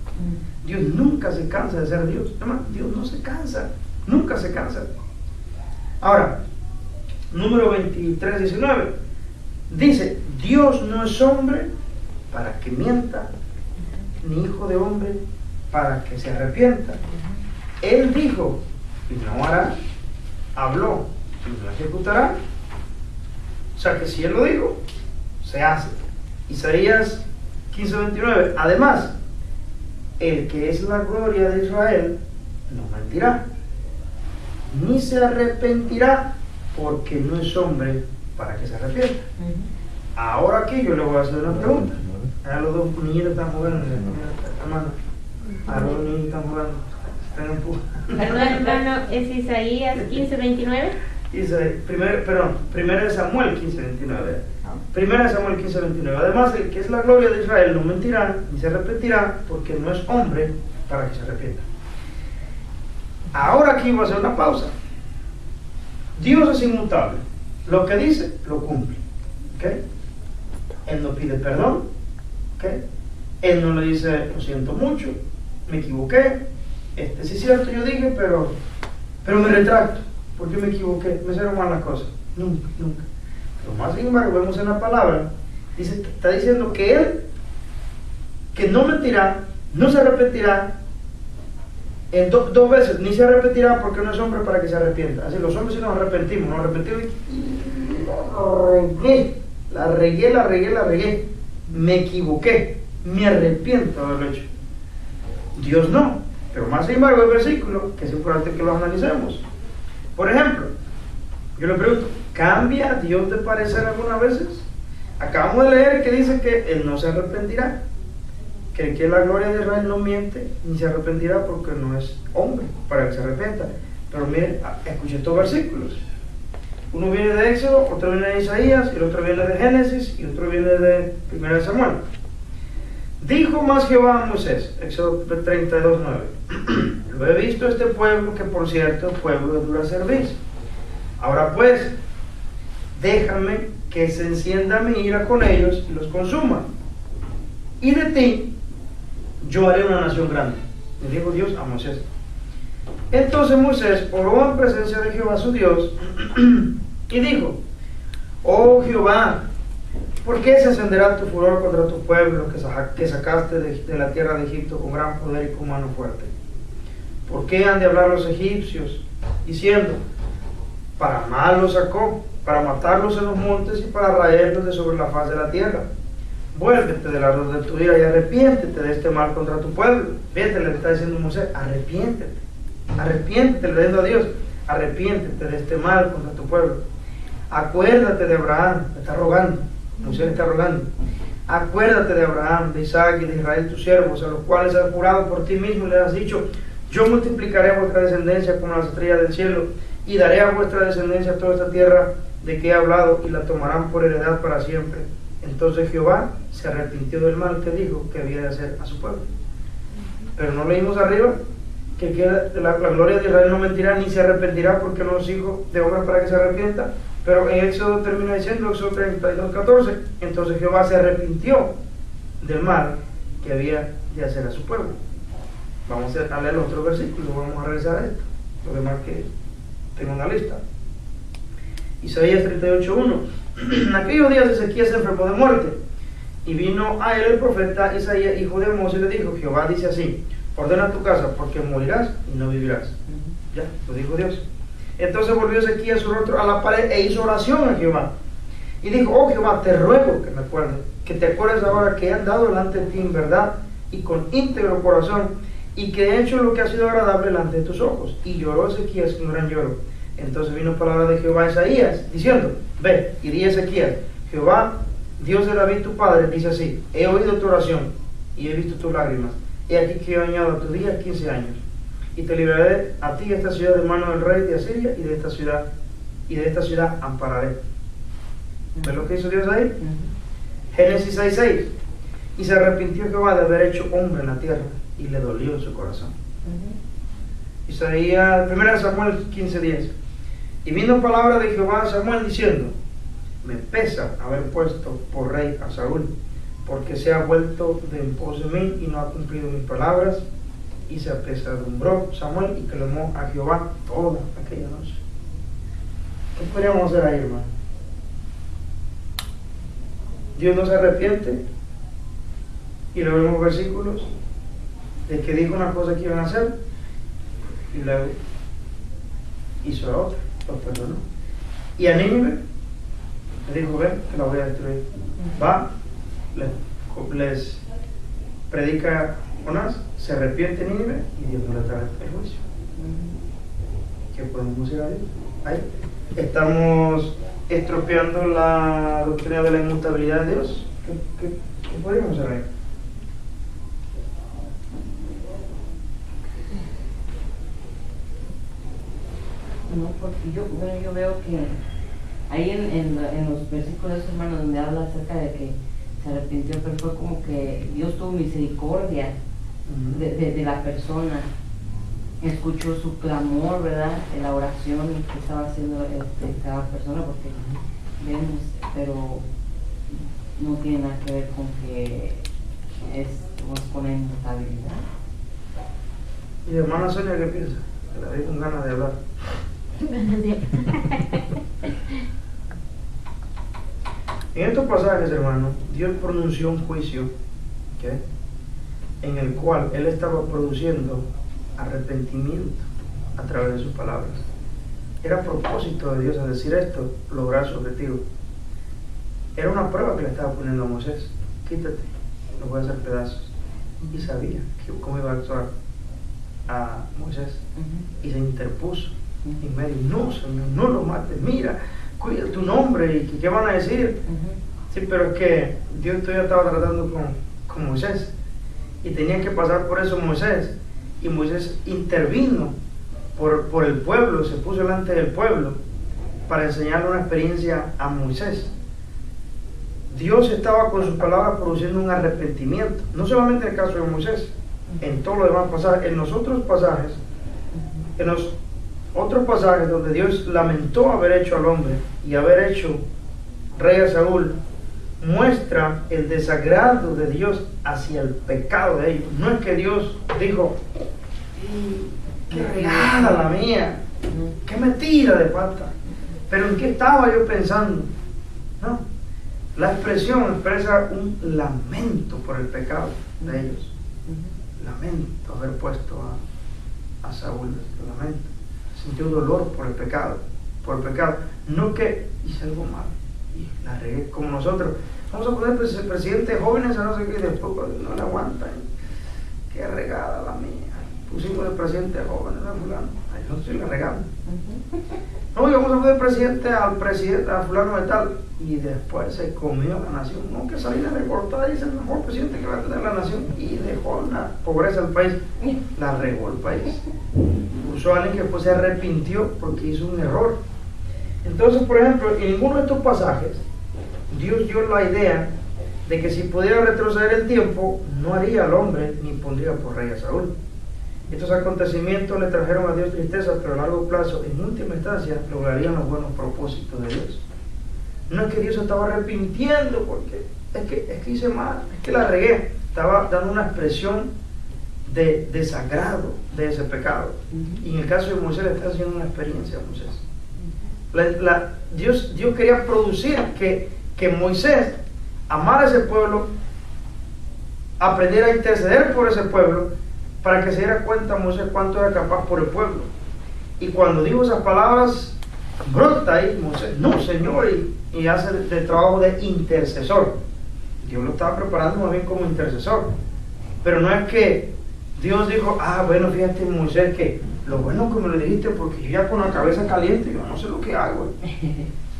S1: Dios nunca se cansa de ser Dios. Hermano, Dios no se cansa, nunca se cansa. Ahora, número 23, 19, dice, Dios no es hombre para que mienta, ni hijo de hombre para que se arrepienta. Él dijo y no hará, habló y no ejecutará. O sea que si Él lo dijo, se hace. Isaías 15:29, además, el que es la gloria de Israel no mentirá, ni se arrepentirá, porque no es hombre para que se arrepienta. Ahora aquí yo le voy a hacer una pregunta. A los dos niñitos están jugando, hermano. A los dos niños están jugando. Están empujando.
S3: Hermano, ¿es Isaías 15:29?
S1: Dice, primero de Samuel 15:29. Primera de Samuel 15:29. Además, el que es la gloria de Israel no mentirá ni se arrepentirá, porque no es hombre para que se arrepienta. Ahora aquí voy a hacer una pausa. Dios es inmutable. Lo que dice, lo cumple. ¿Okay? Él no pide perdón. ¿Okay? Él no le dice, lo siento mucho, me equivoqué. Sí es cierto, yo dije, pero me retracto, porque me equivoqué, me hicieron mal las cosas. Nunca. Pero más sin embargo, vemos en la palabra, dice, está diciendo que Él, que no mentirá, no se arrepentirá, en dos veces, ni se arrepentirá porque no es hombre para que se arrepienta. Así los hombres sí nos arrepentimos y la regué, me equivoqué. me arrepiento de haberlo hecho. Dios no, pero más sin embargo el versículo, que es importante que lo analicemos. Por ejemplo, yo le pregunto, ¿cambia Dios de parecer algunas veces? Acabamos de leer que dice que Él no se arrepentirá, que la gloria de Israel no miente, ni se arrepentirá porque no es hombre para que se arrepienta. Pero miren, escuchen estos versículos. Uno viene de Éxodo, otro viene de Isaías, el otro viene de Génesis y otro viene de 1 Samuel. Dijo más Jehová a Moisés, Éxodo 32:9, lo he visto este pueblo, que por cierto pueblo de dura cerviz. Ahora pues, déjame que se encienda mi ira con ellos y los consuma. Y de ti yo haré una nación grande, le dijo Dios a Moisés. Entonces Moisés oró en presencia de Jehová su Dios y dijo, oh Jehová, ¿por qué se encenderá tu furor contra tu pueblo que sacaste de la tierra de Egipto con gran poder y con mano fuerte? ¿Por qué han de hablar los egipcios diciendo, para mal los sacó, para matarlos en los montes y para raerlos de sobre la faz de la tierra? Vuélvete del ardor de tu ira y arrepiéntete de este mal contra tu pueblo. Fíjate, le está diciendo Moisés, arrepiéntete. Arrepiéntete, le digo a Dios, arrepiéntete de este mal contra tu pueblo. Acuérdate de Abraham, le está rogando, Moisés le está rogando. Acuérdate de Abraham, de Isaac y de Israel tus siervos, a los cuales has jurado por ti mismo y les has dicho, yo multiplicaré a vuestra descendencia como las estrellas del cielo y daré a vuestra descendencia toda esta tierra de que he hablado y la tomarán por heredad para siempre. Entonces Jehová se arrepintió del mal que dijo que había de hacer a su pueblo. Pero no leímos arriba que la gloria de Israel no mentirá ni se arrepentirá porque no es hijo de hombre para que se arrepienta. Pero en Éxodo termina diciendo, Éxodo 32:14, entonces Jehová se arrepintió del mal que había de hacer a su pueblo. Vamos a leer otro versículo, vamos a regresar a esto, lo demás que tengo una lista. Isaías 38:1. En aquellos días Ezequías se enfermó de muerte, y vino a él el profeta Isaías, hijo de Amós, y le dijo, Jehová dice así, ordena tu casa, porque morirás y no vivirás. Ya, lo dijo Dios. Entonces volvió Ezequías su rostro a la pared e hizo oración a Jehová. Y dijo, oh Jehová, te ruego que me acuerdes, que te acuerdes ahora que he andado delante de ti en verdad y con íntegro corazón, y que he hecho lo que ha sido agradable delante de tus ojos. Y lloró Ezequías con gran lloro. Entonces vino palabra de Jehová a Isaías, diciendo, ve y di a Ezequías, Jehová, Dios de David tu padre, dice así, he oído tu oración y he visto tus lágrimas. He aquí que yo añado a tu día 15 años, y te libraré a ti esta ciudad de mano del rey de Asiria, y de esta ciudad ampararé. ¿Ves lo que hizo Dios ahí? Génesis 6:6. Y se arrepintió Jehová de haber hecho hombre en la tierra, y le dolió en su corazón. Isaías, 1 Samuel 15:10. Y vino palabra de Jehová a Samuel diciendo, me pesa haber puesto por rey a Saúl, porque se ha vuelto de en pos de mí y no ha cumplido mis palabras. Y se apesadumbró Samuel y clamó a Jehová toda aquella noche. ¿Qué podríamos hacer ahí, hermano? Dios no se arrepiente, y luego vemos versículos de que dijo una cosa que iban a hacer y luego hizo la otra, los perdonó. Y a Nínive le dijo, ven, que la voy a destruir. Va, les predica Jonás, se arrepiente Nínive y Dios no le trae el juicio. ¿Qué podemos decir a Dios? Ahí estamos estropeando la doctrina de la inmutabilidad de Dios. ¿Qué podríamos hacer ahí?
S2: No, porque yo veo que ahí en los versículos, hermano, donde habla acerca de que se arrepintió, pero fue como que Dios tuvo misericordia de la persona, escuchó su clamor, ¿verdad? En la oración que estaba haciendo cada persona, porque vemos, pero no tiene nada que ver con que es con la inmutabilidad.
S1: ¿Y la hermana Sonia qué piensa? Que la vi con ganas de hablar. En estos pasajes, hermano, Dios pronunció un juicio, ¿okay?, en el cual Él estaba produciendo arrepentimiento a través de sus palabras. Era propósito de Dios al decir esto, lograr su objetivo. Era una prueba que le estaba poniendo a Moisés. Quítate, los voy a hacer pedazos. Y sabía cómo iba a actuar a Moisés. Y se interpuso en medio. No, Señor, no lo mates. Mira, cuida tu nombre. ¿Y qué van a decir? Sí, pero es que Dios todavía estaba tratando con Moisés. Y tenía que pasar por eso Moisés. Y Moisés intervino por el pueblo, se puso delante del pueblo para enseñarle una experiencia a Moisés. Dios estaba con sus palabras produciendo un arrepentimiento, no solamente en el caso de Moisés, en todos los demás pasajes, en los otros pasajes donde Dios lamentó haber hecho al hombre y haber hecho rey a Saúl, muestra el desagrado de Dios hacia el pecado de ellos. No es que Dios dijo, qué regada la mía, qué metida de pata, pero ¿en qué estaba yo pensando? No, la expresión expresa un lamento por el pecado de ellos. Lamento haber puesto a Saúl, lamento, sintió dolor por el pecado, no que hice algo malo y la regué, como nosotros vamos a poner presidente jóvenes a no sé qué, y después no le aguantan, qué regada la mía, pusimos de presidente jóvenes a fulano, ay, yo estoy la regando. No, y vamos a poner presidente a fulano de tal, y después se comió la nación. No, que Salinas de Gortari es el mejor presidente que va a tener la nación, y dejó la pobreza del país, la regó el país. Puso a alguien que después se arrepintió porque hizo un error. Entonces, por ejemplo, en ninguno de estos pasajes Dios dio la idea de que si pudiera retroceder el tiempo, no haría al hombre ni pondría por rey a Saúl. Estos acontecimientos le trajeron a Dios tristeza, pero a largo plazo, en última instancia, lograrían los buenos propósitos de Dios. No es que Dios se estaba arrepintiendo porque es que hice mal, es que la regué. Estaba dando una expresión de desagrado de ese pecado. Y en el caso de Moisés le está haciendo una experiencia a Moisés. Dios quería producir que Moisés amara a ese pueblo, aprendiera a interceder por ese pueblo, para que se diera cuenta Moisés cuánto era capaz por el pueblo. Y cuando dijo esas palabras, brota ahí Moisés, no Señor, y hace el trabajo de intercesor. Dios lo estaba preparando más bien como intercesor, pero no es que Dios dijo, bueno, fíjate Moisés, que lo bueno que me lo dijiste, porque yo ya con la cabeza caliente, yo no sé lo que hago.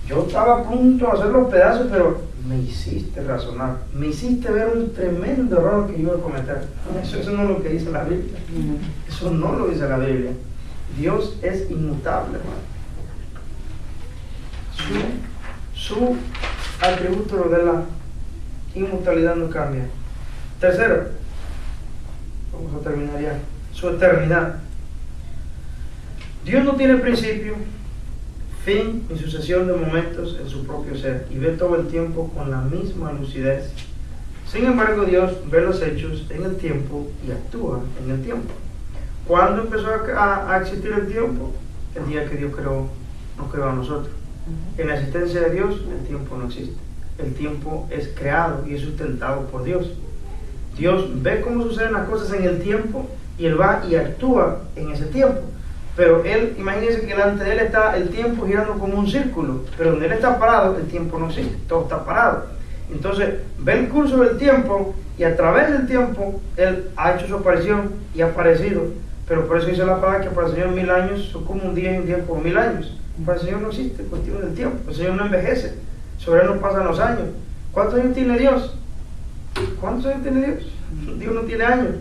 S1: Yo estaba a punto de hacer los pedazos, pero me hiciste razonar, me hiciste ver un tremendo error que iba a cometer. Eso no es lo que dice la Biblia. Eso no lo dice la Biblia. Dios es inmutable, hermano. Su atributo de la inmutabilidad no cambia. Tercero, vamos a terminar ya, su eternidad. Dios no tiene principio, fin ni sucesión de momentos en su propio ser, y ve todo el tiempo con la misma lucidez. Sin embargo, Dios ve los hechos en el tiempo y actúa en el tiempo. ¿Cuándo empezó a existir el tiempo? El día que Dios nos creó a nosotros. En la existencia de Dios, el tiempo no existe. El tiempo es creado y es sustentado por Dios. Dios ve cómo suceden las cosas en el tiempo y Él va y actúa en ese tiempo. Pero Él, imagínense que delante de Él está el tiempo girando como un círculo, pero donde Él está parado, el tiempo no existe, todo está parado. Entonces, ve el curso del tiempo y a través del tiempo Él ha hecho su aparición y ha aparecido. Pero por eso dice la palabra que para el Señor 1000 años son como un día y un día como 1000 años. Para el Señor no existe cuestión del tiempo, el Señor no envejece, sobre Él no pasan los años. ¿Cuántos años tiene Dios? ¿Cuántos años tiene Dios? Dios no tiene años.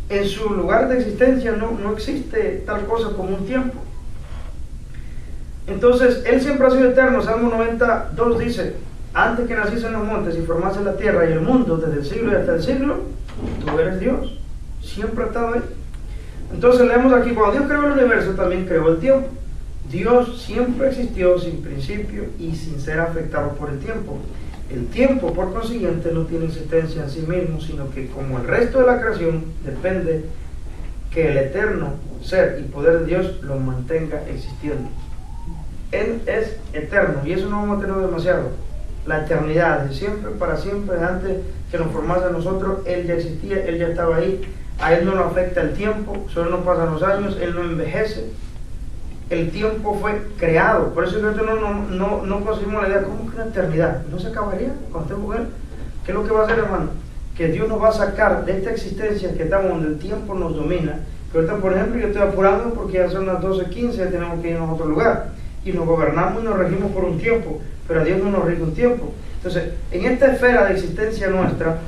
S1: En su lugar de existencia no existe tal cosa como un tiempo. Entonces, Él siempre ha sido eterno. Salmo 92 dice, antes que naciesen los montes y formase la tierra y el mundo, desde el siglo y hasta el siglo, tú eres Dios. Siempre ha estado ahí. Entonces leemos aquí, cuando Dios creó el universo, también creó el tiempo. Dios siempre existió sin principio y sin ser afectado por el tiempo. El tiempo, por consiguiente, no tiene existencia en sí mismo, sino que, como el resto de la creación, depende que el eterno ser y poder de Dios lo mantenga existiendo. Él es eterno, y eso no vamos a tener demasiado. La eternidad, de siempre, para siempre, antes que nos formase a nosotros, Él ya existía, Él ya estaba ahí. A Él no lo afecta el tiempo, solo nos pasan los años, Él no envejece. El tiempo fue creado, por eso nosotros no conseguimos la idea, ¿cómo que una eternidad? ¿No se acabaría cuando estemos con Él? ¿Qué es lo que va a hacer, hermano? Que Dios nos va a sacar de esta existencia que estamos donde el tiempo nos domina. Que ahorita, por ejemplo, yo estoy apurando porque ya son las 12:15, ya tenemos que irnos a otro lugar. Y nos gobernamos y nos regimos por un tiempo, pero a Dios no nos rige un tiempo. Entonces, en esta esfera de existencia nuestra,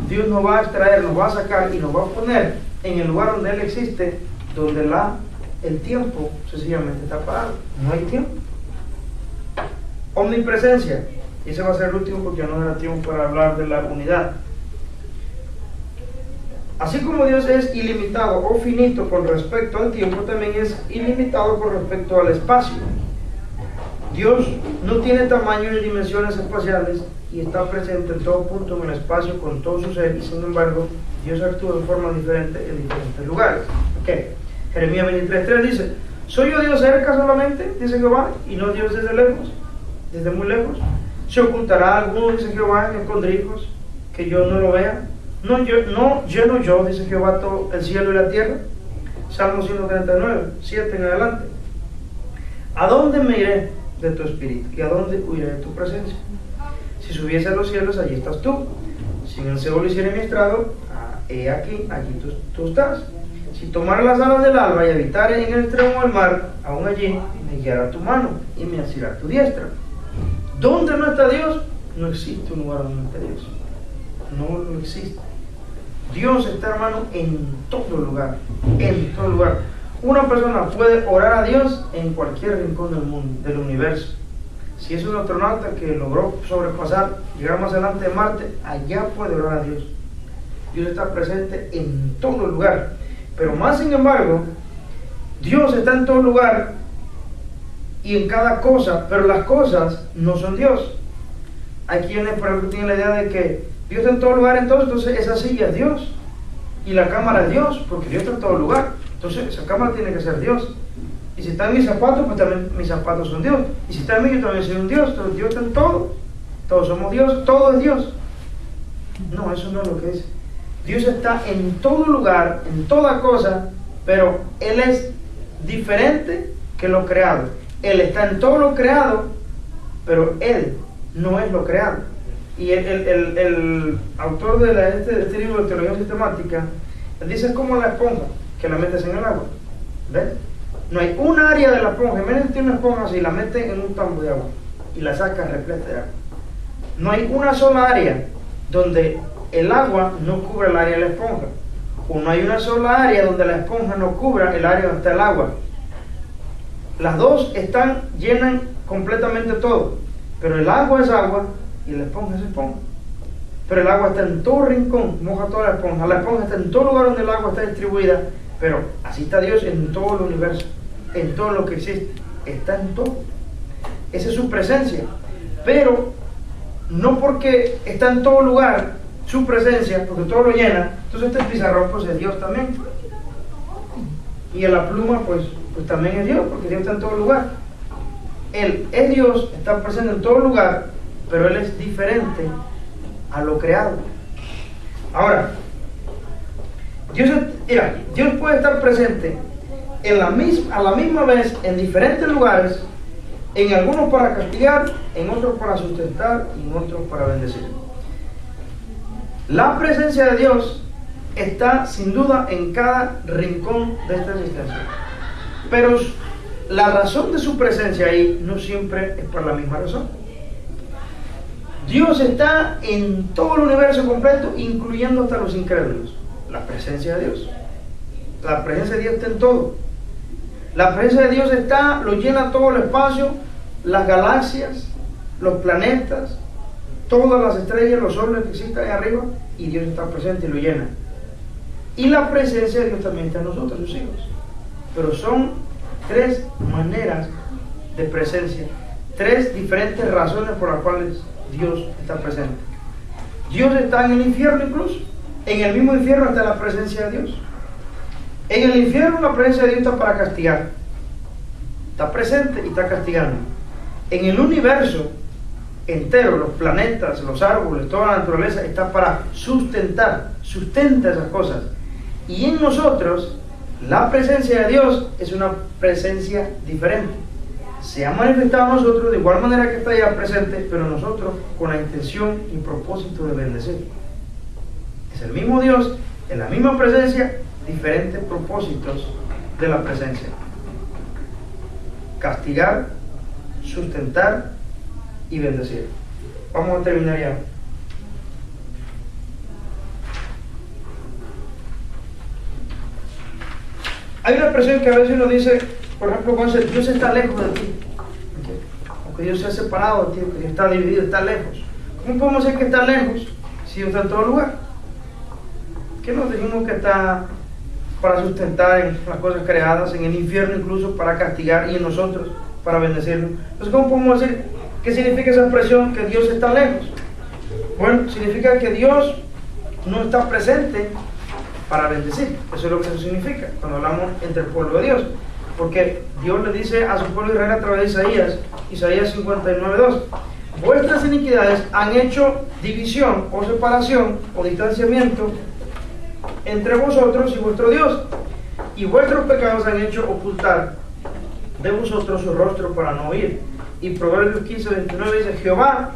S1: Dios nos va a extraer, nos va a sacar y nos va a poner en el lugar donde Él existe, donde el tiempo sencillamente está parado. No hay tiempo. Omnipresencia. Y ese va a ser el último porque no era tiempo para hablar de la unidad. Así como Dios es ilimitado o finito con respecto al tiempo, también es ilimitado con respecto al espacio. Dios no tiene tamaño ni dimensiones espaciales y está presente en todo punto en el espacio con todo su ser, y sin embargo Dios actúa de forma diferente en diferentes lugares. Okay. Jeremías 23:3 dice: ¿soy yo Dios cerca solamente? Dice Jehová, y no Dios desde lejos, desde muy lejos. ¿Se ocultará alguno, dice Jehová, en escondrijos, que yo no lo vea? No lleno yo, dice Jehová, todo el cielo y la tierra. Salmo 139:7 en adelante. ¿A dónde me iré de tu espíritu? ¿Y a dónde huiré de tu presencia? Si subiese a los cielos, allí estás tú. Si en el Seol hiciere mi estrado, he aquí, allí tú estás. Si tomara las alas del alba y habitare en el extremo del mar, aún allí me guiará tu mano y me asirá tu diestra. ¿Dónde no está Dios? No existe un lugar donde no esté Dios. No lo existe. Dios está, hermano, en todo lugar. En todo lugar. Una persona puede orar a Dios en cualquier rincón del mundo, del universo. Si es un astronauta que logró sobrepasar, llegar más adelante de Marte, allá puede orar a Dios. Dios está presente en todo lugar. Pero más sin embargo, Dios está en todo lugar y en cada cosa, pero las cosas no son Dios. Hay quienes, por ejemplo, tienen la idea de que Dios está en todo lugar, entonces esa silla es Dios y la cámara es Dios, porque Dios está en todo lugar. Entonces esa cámara tiene que ser Dios. Y si está en mis zapatos, pues también mis zapatos son Dios. Y si está en mí, yo también soy un Dios. Entonces Dios está en todo. Todos somos Dios, todo es Dios. No, eso no es lo que es. Dios está en todo lugar, en toda cosa, pero Él es diferente que lo creado. Él está en todo lo creado, pero Él no es lo creado. Y el autor de este libro de teología sistemática, él dice: es como la esponja, que la metes en el agua. ¿Ves? No hay un área de la esponja. Imagínate una esponja así, la metes en un tambo de agua y la sacas repleta de agua. No hay una sola área donde el agua no cubra el área de la esponja, o no hay una sola área donde la esponja no cubra el área donde está el agua. Las dos llenan completamente todo, pero el agua es agua y la esponja es esponja. Pero el agua está en todo rincón, moja toda la esponja está en todo lugar donde el agua está distribuida, pero así está Dios en todo el universo, en todo lo que existe, está en todo. Esa es su presencia, pero no porque está en todo lugar su presencia, porque todo lo llena, entonces este pizarrón pues es Dios también, y en la pluma pues también es Dios, porque Dios está en todo lugar. Él es Dios, está presente en todo lugar, pero Él es diferente a lo creado. Ahora, Dios puede estar presente a la misma vez en diferentes lugares, en algunos para castigar, en otros para sustentar y en otros para bendecir. La presencia de Dios está sin duda en cada rincón de esta existencia, pero la razón de su presencia ahí no siempre es por la misma razón. Dios está en todo el universo completo, incluyendo hasta los incrédulos. La presencia de Dios. La presencia de Dios está en todo. La presencia de Dios lo llena todo el espacio, las galaxias, los planetas, todas las estrellas, los soles que existen ahí arriba, y Dios está presente y lo llena. Y la presencia de Dios también está en nosotros, sus hijos. Pero son tres maneras de presencia, tres diferentes razones por las cuales Dios está presente. Dios está en el infierno incluso. En el mismo infierno está la presencia de Dios. En el infierno la presencia de Dios está para castigar. Está presente y está castigando. En el universo entero, los planetas, los árboles, toda la naturaleza está para sustenta esas cosas. Y en nosotros, la presencia de Dios es una presencia diferente. se ha manifestado a nosotros de igual manera que está allá presente, pero nosotros con la intención y propósito de bendecir. Es el mismo Dios, en la misma presencia, diferentes propósitos de la presencia. Castigar, sustentar y bendecir. Vamos a terminar ya. Hay una expresión que a veces uno dice, por ejemplo, cuando dice, Dios está lejos de ti, o que Dios se ha separado de ti, que Dios está dividido, está lejos. ¿Cómo podemos decir que está lejos si Dios está en todo lugar? ¿Qué nos dijimos que está para sustentar en las cosas creadas, en el infierno incluso para castigar y en nosotros para bendecirnos? Entonces, ¿cómo podemos decir qué significa esa expresión que Dios está lejos? Bueno, significa que Dios no está presente para bendecir. Eso es lo que eso significa cuando hablamos entre el pueblo de Dios, porque Dios le dice a su pueblo Israel a través de Isaías 59:2: vuestras iniquidades han hecho división o separación o distanciamiento entre vosotros y vuestro Dios, y vuestros pecados han hecho ocultar de vosotros su rostro para no oír. Y Proverbios 15:29 dice: Jehová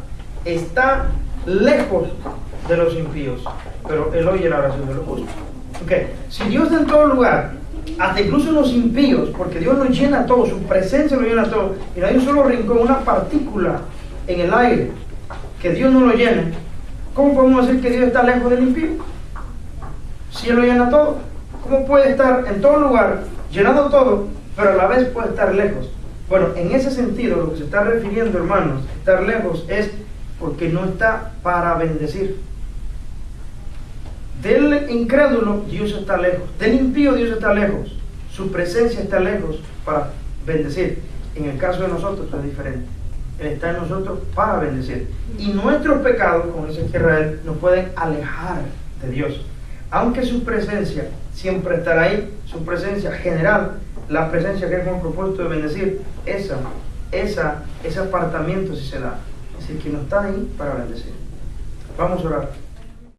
S1: está lejos de los impíos, pero él oye la oración de los justos. Okay. Si Dios está en todo lugar, hasta incluso en los impíos, porque Dios lo llena todo, su presencia lo llena todo, y no hay un solo rincón, una partícula en el aire que Dios no lo llene, ¿cómo podemos decir que Dios está lejos del impío? Si Él lo llena todo, ¿cómo puede estar en todo lugar, llenando todo, pero a la vez puede estar lejos? Bueno, en ese sentido, lo que se está refiriendo, hermanos, estar lejos es porque no está para bendecir. Del incrédulo, Dios está lejos. Del impío, Dios está lejos. Su presencia está lejos para bendecir. En el caso de nosotros es diferente. Él está en nosotros para bendecir. Y nuestros pecados, como dice Israel, nos pueden alejar de Dios. Aunque su presencia siempre estará ahí, su presencia general, la presencia que es con propósito de bendecir, ese apartamiento sí se da. Es decir, que no está ahí para bendecir. Vamos a orar.